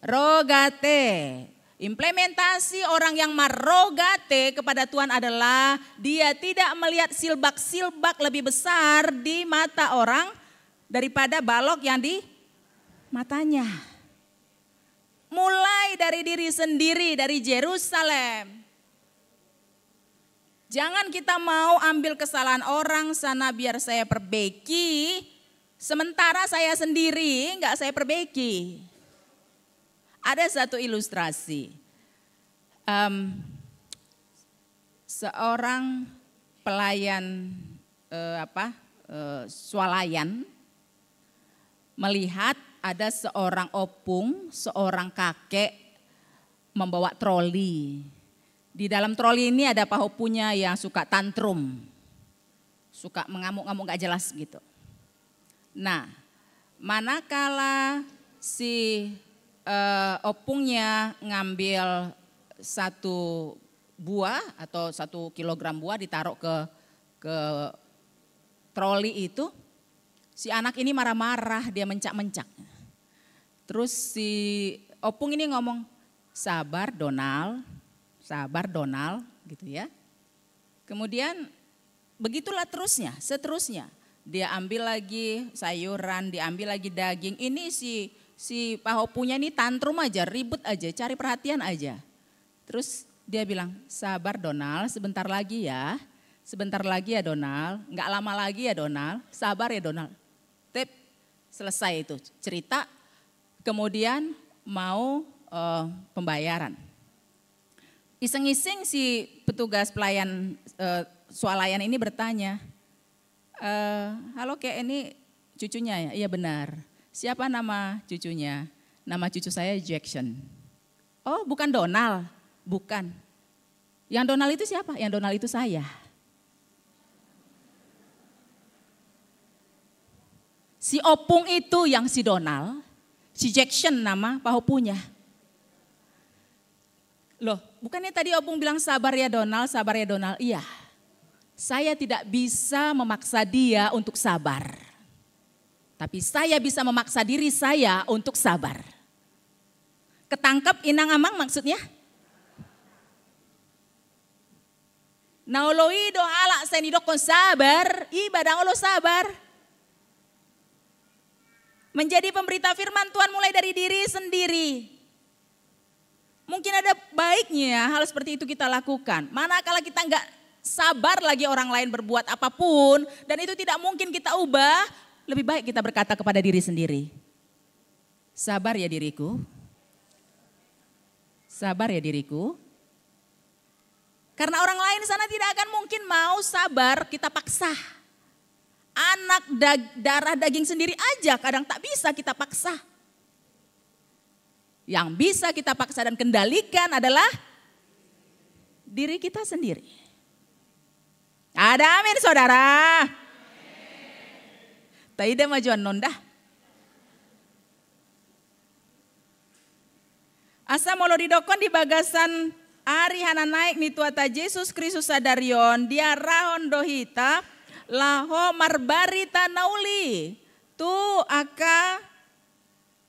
Rogate. Implementasi orang yang marogate kepada Tuhan adalah dia tidak melihat silbak-silbak lebih besar di mata orang daripada balok yang di matanya. Mulai dari diri sendiri, dari Yerusalem. Jangan kita mau ambil kesalahan orang sana biar saya perbaiki, sementara saya sendiri enggak saya perbaiki. Ada satu ilustrasi, seorang pelayan swalayan melihat ada seorang opung, seorang kakek membawa troli. Di dalam troli ini ada pahopunya yang suka tantrum, suka mengamuk-ngamuk gak jelas gitu. Nah, manakala si opungnya ngambil 1 buah atau 1 kilogram buah ditaruh ke troli itu, si anak ini marah-marah, dia mencak-mencak. Terus si opung ini ngomong, sabar Donald gitu ya. Kemudian begitulah seterusnya. Dia ambil lagi sayuran, diambil lagi daging. Ini si pahopunya ini tantrum aja, ribut aja, cari perhatian aja. Terus dia bilang, sabar Donald, sebentar lagi ya Donald, nggak lama lagi ya Donald, sabar ya Donald. Tip, selesai itu cerita, kemudian mau pembayaran. Iseng-iseng si petugas pelayan swalayan ini bertanya, halo kayak ini cucunya ya? Iya benar. Siapa nama cucunya? Nama cucu saya Jackson. Oh bukan Donald? Bukan. Yang Donald itu siapa? Yang Donald itu saya. Si opung itu yang si Donald, si Jackson nama pahopunya. Loh bukannya tadi opung bilang sabar ya Donald? Iya. Saya tidak bisa memaksa dia untuk sabar. Tapi saya bisa memaksa diri saya untuk sabar. Ketangkep inang amang maksudnya? Naoloi do ala senidokon sabar, ibadang lo sabar. Menjadi pemberita firman Tuhan mulai dari diri sendiri. Mungkin ada baiknya hal seperti itu kita lakukan. Manakala kita enggak sabar lagi orang lain berbuat apapun dan itu tidak mungkin kita ubah. Lebih baik kita berkata kepada diri sendiri, sabar ya diriku, karena orang lain sana tidak akan mungkin mau sabar kita paksa. Anak darah daging sendiri aja kadang tak bisa kita paksa. Yang bisa kita paksa dan kendalikan adalah diri kita sendiri. Ada amin saudara. Taida majuan nondah. Asa molo didokon di bagasan ari hana naik ni tuata Yesus Kristus sadarion dia rahon dohita laho marbarita nauli tu aka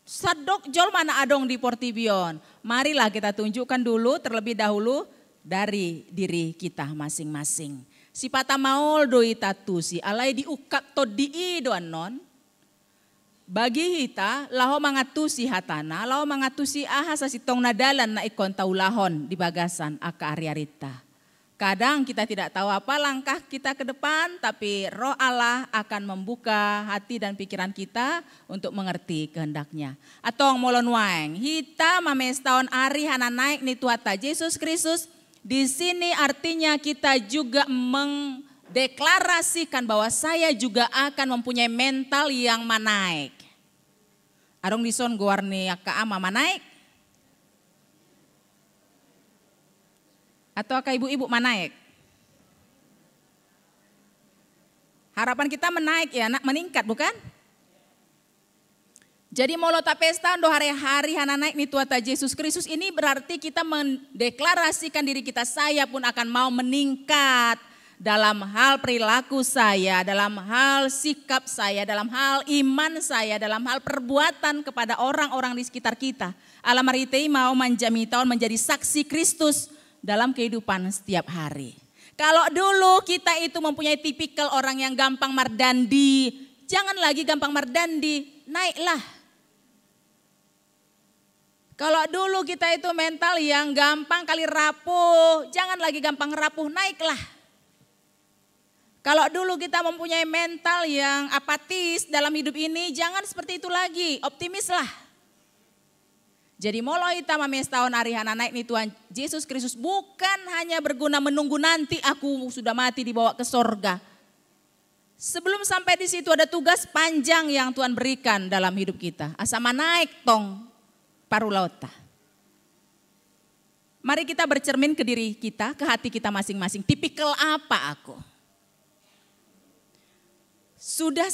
sadok jol mana adong di Portibion. Marilah kita tunjukkan dulu terlebih dahulu dari diri kita masing-masing. Si pata maol doi tatu si alai diukat to di doan non. Bagi kita laho mangatusi hatana, laho mangatusi ahasa si tong nadalan na ikon taulahon di bagasan aka ariarita. Kadang kita tidak tahu apa langkah kita ke depan, tapi Roh Allah akan membuka hati dan pikiran kita untuk mengerti kehendaknya. Atong molon waeng, hita mamestaon ari hana naik ni tuata Yesus Kristus. Di sini artinya kita juga mendeklarasikan bahwa saya juga akan mempunyai mental yang manaik. Arong dison guarni aka ama manaik? Atau aka ibu-ibu manaik? Harapan kita menaik ya, meningkat bukan? Jadi molota pesta do hari-hari hana naik ni tuata Yesus Kristus ini berarti kita mendeklarasikan diri kita saya pun akan mau meningkat dalam hal perilaku saya, dalam hal sikap saya, dalam hal iman saya, dalam hal perbuatan kepada orang-orang di sekitar kita. Alamaritei mau menjami tahun menjadi saksi Kristus dalam kehidupan setiap hari. Kalau dulu kita itu mempunyai tipikal orang yang gampang mardandi, jangan lagi gampang mardandi, naiklah. Kalau dulu kita itu mental yang gampang kali rapuh, jangan lagi gampang rapuh, naiklah. Kalau dulu kita mempunyai mental yang apatis dalam hidup ini, jangan seperti itu lagi, optimislah. Jadi mulai tama mestaon hari hana naik nih Tuhan Yesus Kristus bukan hanya berguna menunggu nanti aku sudah mati dibawa ke sorga. Sebelum sampai di situ ada tugas panjang yang Tuhan berikan dalam hidup kita. Asama naik tong parulauta. Mari kita bercermin ke diri kita, ke hati kita masing-masing. Tipikal apa aku? Sudah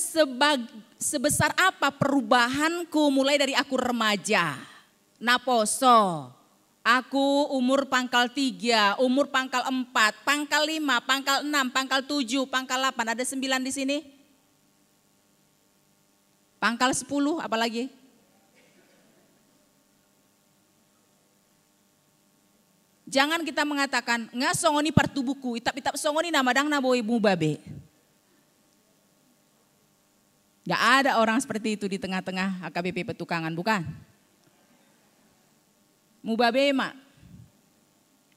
sebesar apa perubahanku mulai dari aku remaja, naposo, aku umur pangkal 3, umur pangkal 4, pangkal 5, pangkal 6, pangkal 7, pangkal 8, ada 9 di sini. Pangkal 10 apalagi? Jangan kita mengatakan, nggak songoni partubuku, itap-itap songoni namadang naboi mubabe. Gak ada orang seperti itu di tengah-tengah HKBP Petukangan, bukan? Mubabe mak.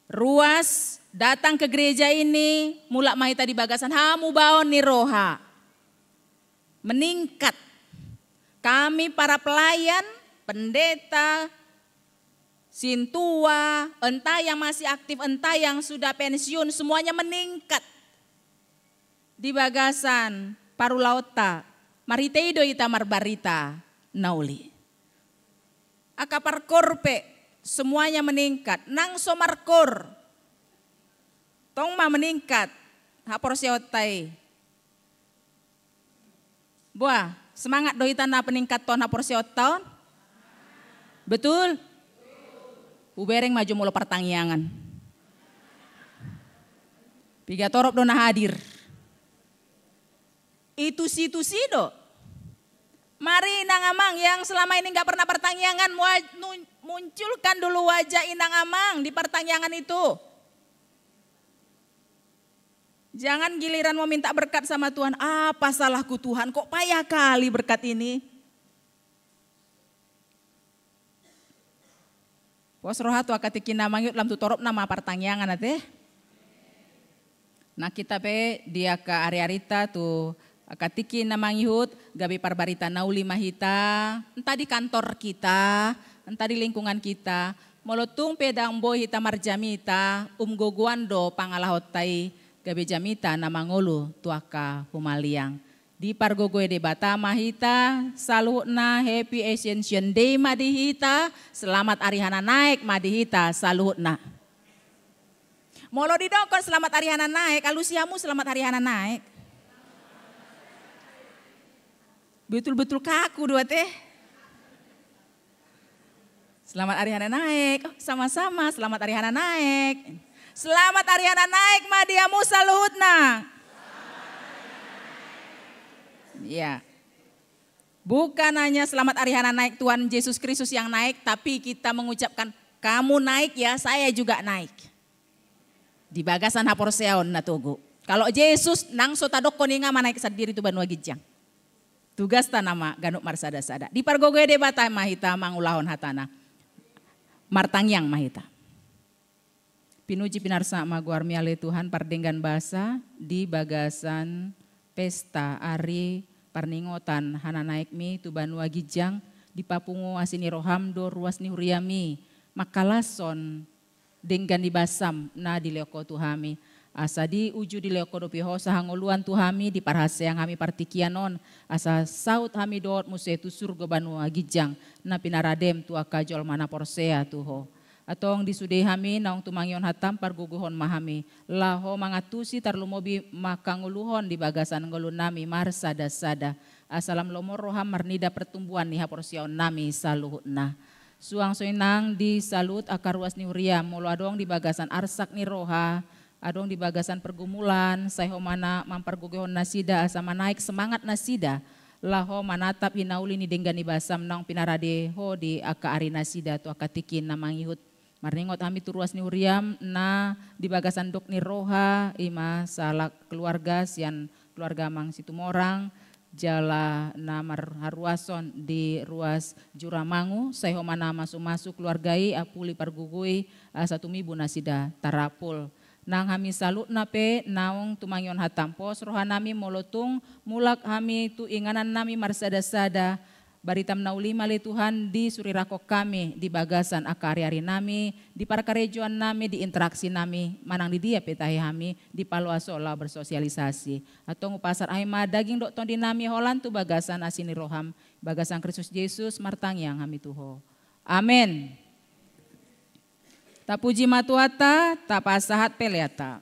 Ruas datang ke gereja ini, mulak mahita di bagasan, hamu baon ni roha. Meningkat. Kami para pelayan, pendeta, sintua, entah yang masih aktif, entah yang sudah pensiun, semuanya meningkat. Di bagasan Parulauta. Mariteido ita marbarita nauli. Akapar korpe semuanya meningkat. Nang somarkor tong ma meningkat. Hapor siotai. Buah semangat do ita na peningkat ton hapor siotai. Betul? Ubereng maju mulu pertangyangan. Piga torop do na hadir. Itu situ sido. Mari Inang Amang yang selama ini gak pernah pertangyangan, munculkan dulu wajah Inang Amang di pertangyangan itu. Jangan giliran mau minta berkat sama Tuhan, apa salahku Tuhan, kok payah kali berkat ini. Pos rohatu akatikin namang yuk lam tutorop nama pertangyangan ate. Nah kita pe dia ke area-arita tuh. Akatiki namang ihut, gabi parbarita nauli mahita, entah di kantor kita, entah di lingkungan kita, molotung pedang boy hita marjamita, goguando pangalahotai, gabi jamita namangulu tuaka humaliang. Di pargogoy de bata mahita, saluhna Happy Ascension Day madihita, selamat Arihana naik madihita, saluhna. Molo didokon selamat Arihana naik, alusiamu selamat Arihana naik. Betul-betul kaku dua teh. Selamat Arihana naik, oh, sama-sama selamat Arihana naik. Selamat Arihana naik madiamu saluhna. Ya, bukan hanya selamat Arihana naik Tuhan Yesus Kristus yang naik, tapi kita mengucapkan kamu naik ya, saya juga naik. Di bagasan haporseon na tugu. Kalau Yesus nang sotadok koninga manaik sendiri tu banua gijang. Tugas tanama ganuk marsada-sada. Di pargogoy de bata mahita mangulahon hatana. Martangyang mahita. Pinuji pinarsa maguarmi ale Tuhan pardenggan basa di bagasan pesta ari parningotan hana naik mi tu banua gijang di papungu asini rohamdo ruas ni huriami makalason denggan di basam na di leoko tuhami asa di uju di leoko do piho sahangoluan tuhami di parhase yang kami partikianon asa saut hami dot muse tu surga banua gijang na pinaradem tu akajol mana porsea tuho atong disude hami naong tumangyon hatam parguguhon mahami laho mangatusi tarlumobi makanguluhon di bagasan ngulun nami marsada-sada asalam lomor roham marnida pertumbuhan ni haporsiaon nami saluhutna suang soinang di salut akar ruas ni huriam mulu adong di bagasan arsak ni roha adong di bagasan pergumulan sayho mana mamparguguhon nasida asama naik semangat nasida laho manatap hinauli ni denggan ni basam naong pinarade ho di aka ari nasida tu aka tikin na mangihut marningot kami turuas ni huriam na di bagasan dok ni roha ima salak keluarga sian keluarga mang situmorang jala na marharuason di ruas Juramangu sayho mana masuk-masuk keluargai apuli pargugui satu mibu nasida tarapul nang kami salut nape naong tumangyon hatampos roha nami molotung mulak kami tu inganan nami marsada-sada baritam nauli mali Tuhan di surirako kami di bagasan akari-ari nami di parkarejuan nami di interaksi nami manang di dia petahi kami di paluasola bersosialisasi atau ngupasar aima daging dok tondi nami holan tu bagasan asini roham bagasan Kristus Yesus martangyang kami tuho amin. Tapuji matuata tapasahat peleata.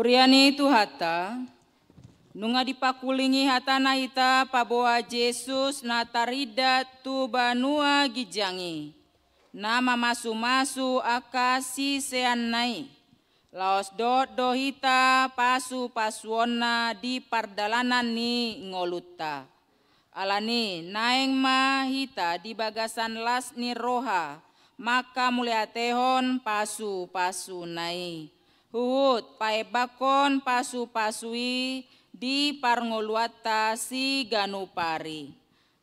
Huriani tu hata, nunga dipakulingi hatana ita paboa Jesus na tarida tu banua gijangi. Nama masu-masu akasi seanai. Laos dot dohita pasu pasuona di pardalanan ni ngoluta. Alani naeng ma hita di bagasan las ni roha. Maka muliatehon pasu-pasu nai. Huhut paebakon pasu-pasui di parngoluata si ganupari.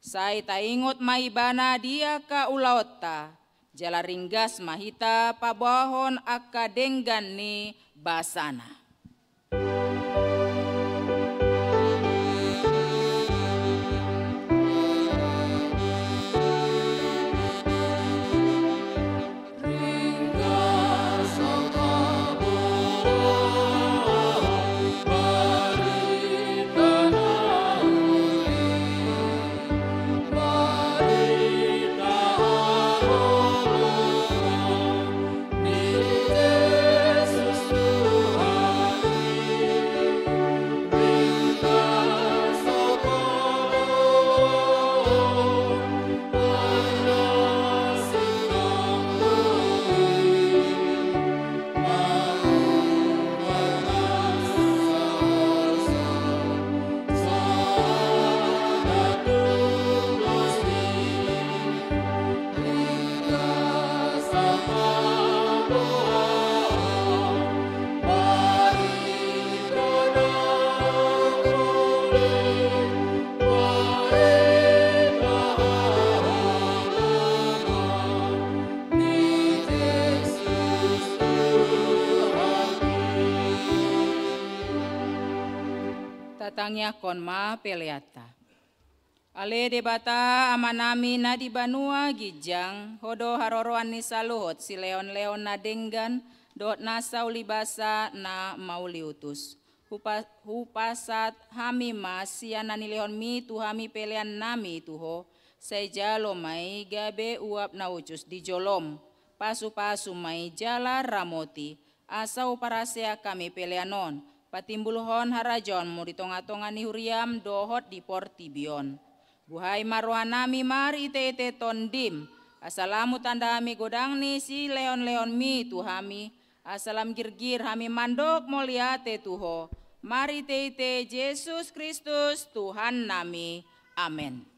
Sai taingot maibana dia ka ulaota. Jala ringgas mahita pabahon aka denggan ni basana. Tatangnya konma peleata. Ale debata amanami na di banua gijang hodo haroroan ni saluhot si leon-leon na denggan dot nasa ulibasa na mauliutus. Hupasat hami siana ni leon mi tu hami pelean nami tuho say jalo mai gabe uap na ucus di jolom. Pasu-pasu mai jala ramoti asau parasea kami peleanon. Patimbulhon harajon mo di tonga-tonga ni Huriam dohot di Portibion. Buhay maruhanami mari ite tondim. Asalamu tanda hami godang ni si leon-leon mi tuhami. Asalam girgir hami mandok moliate tuho. Mari ite Yesus Kristus Tuhan nami. Amin.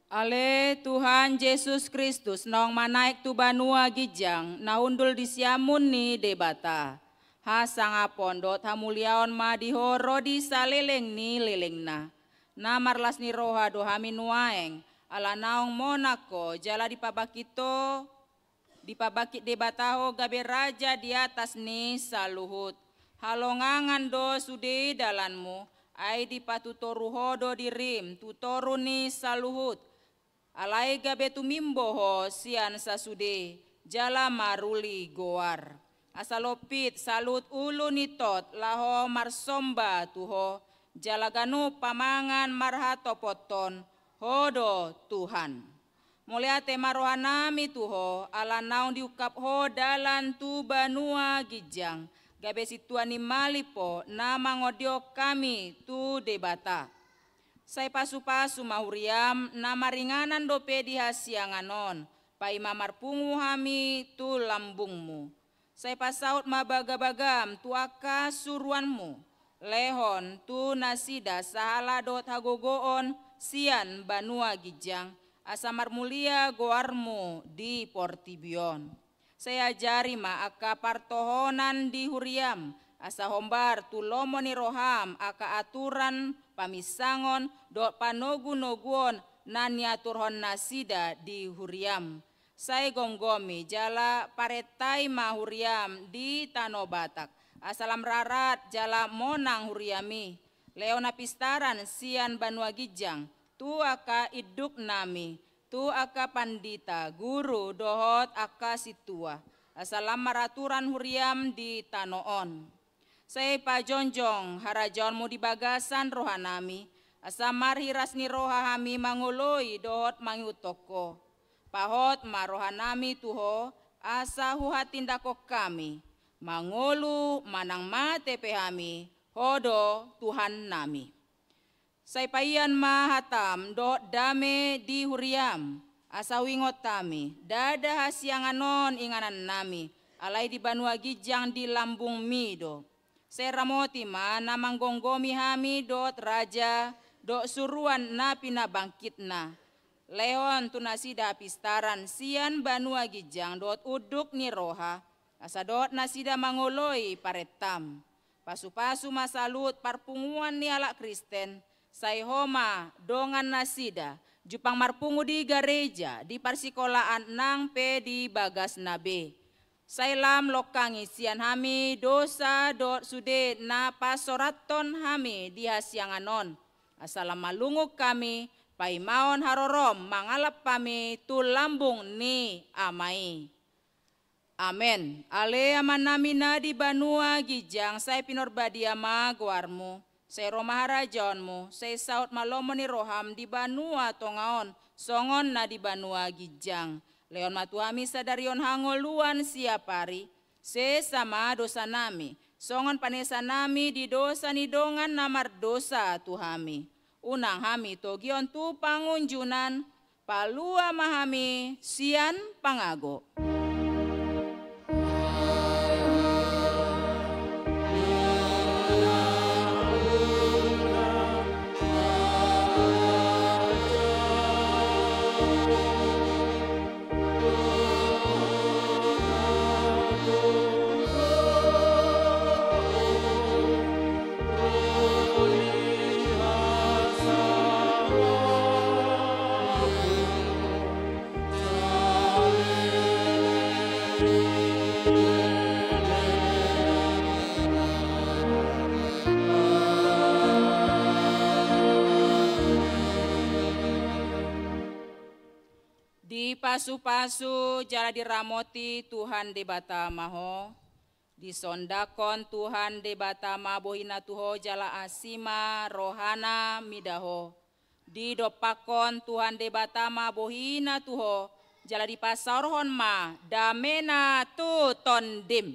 Ale Tuhan Yesus Kristus nong manaik tu banua gijang naundul di siamun ni debata. Hasangapon dot hamuliaon madiho rodi saleleng ni lelengna. Namarlas ni roha do hami nuaeng ala naong monako jala dipabakit debataho gabe raja di atas ni saluhut. Halongangan do sude dalanmu ai dipatutoruho do dirim tutoru ni saluhut. Alai gabe tumimboho sian sasude jala maruli goar. Asalopit salut ulu nitot laho marsomba tuho jala ganu pamangan marhatopoton hodo Tuhan. Muliate marohanami tuho ala naung diukap ho dalan tu banua gijang gabe situani malipo nama ngodio kami tu debata. Sai pasu-pasu mahuriam nama ringanan dope di hasianganon pai mamar pungu hami tu lambungmu. Sai pasaut mabaga-bagam tu aka suruanmu. Lehon tu nasida sahala dot hagogoon sian banua gijang asamar mulia goarmu di Portibion. Saya ajari ma aka partohonan di Huriam asa hombar tu lomo ni roham aka aturan pamisangon dot panogu-noguon nanya turhon nasida di huriam. Sai gonggomi jala paretai mahuriam di Tano Batak. Asalam rarat jala monang huriami. Leona pistaran sian Banua Gijang. Tu aka iduk nami. Tu aka pandita guru dohot aka situa. Asalam maraturan huriam di Tanoon. Sai pajonjong harajonmu di bagasan rohanami. Asamar hirasni rohahami mangoloi dohot mangutoko. Pahot marohanami tuho asa huhatindako kami. Mangolu manang mate pehami hodo Tuhan nami. Sai payan mahatam dohot dame di huriam. Asa wingot tami dada hasianganon inganan nami. Alai di Banua Gijang di lambung mido. Sai ramoti mana manggonggomi hami dot raja dot suruan na pinabangkitna. Leon tunasida pistaran sian Banua Gijang dot uduk ni roha. Asa dot nasida mangoloi paretam. Pasu-pasu masalut parpunguan ni ala Kristen. Sai homa dongan nasida. Jupang marpungu di gereja di parsikolaan nang pe di bagas nabe. Sailam lokangi sian hami dosa dot sude na pasoraton hami di hasianganon. Asalam malunguk kami paimaon harorom mangalap kami tu lambung ni amai. Amen. Ale aman namina di Banua Gijang sai pinorbadiama guarmu. Sai Roma harajonmu, sai saut malomo ni roham di Banua tongaon, songon na di Banua Gijang. Leon matuami sadarion hangoluan siapari, se sama dosa nami, songon panesa nami di dosa ni dongan namar dosa tuhami. Unang hami togion tu pangunjunan, palua mahami sian pangago. Pasu-pasu jala diramoti Tuhan debata maho. Disondakon Tuhan debata mabohina tuho jala asima rohana midaho. Didopakon Tuhan debata mabohina tuho jala dipasarhon ma damena tu tondim.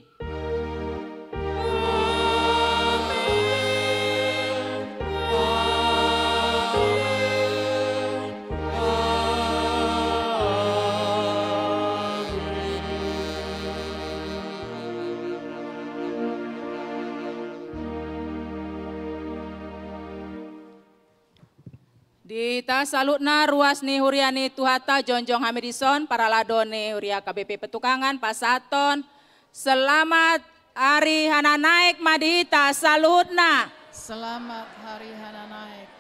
Dita salutna ruas ni huriani tuhata jonjong hamidison para ladone huria KBP Petukangan pasaton. Selamat hari hana naik madita salutna. Selamat hari hana naik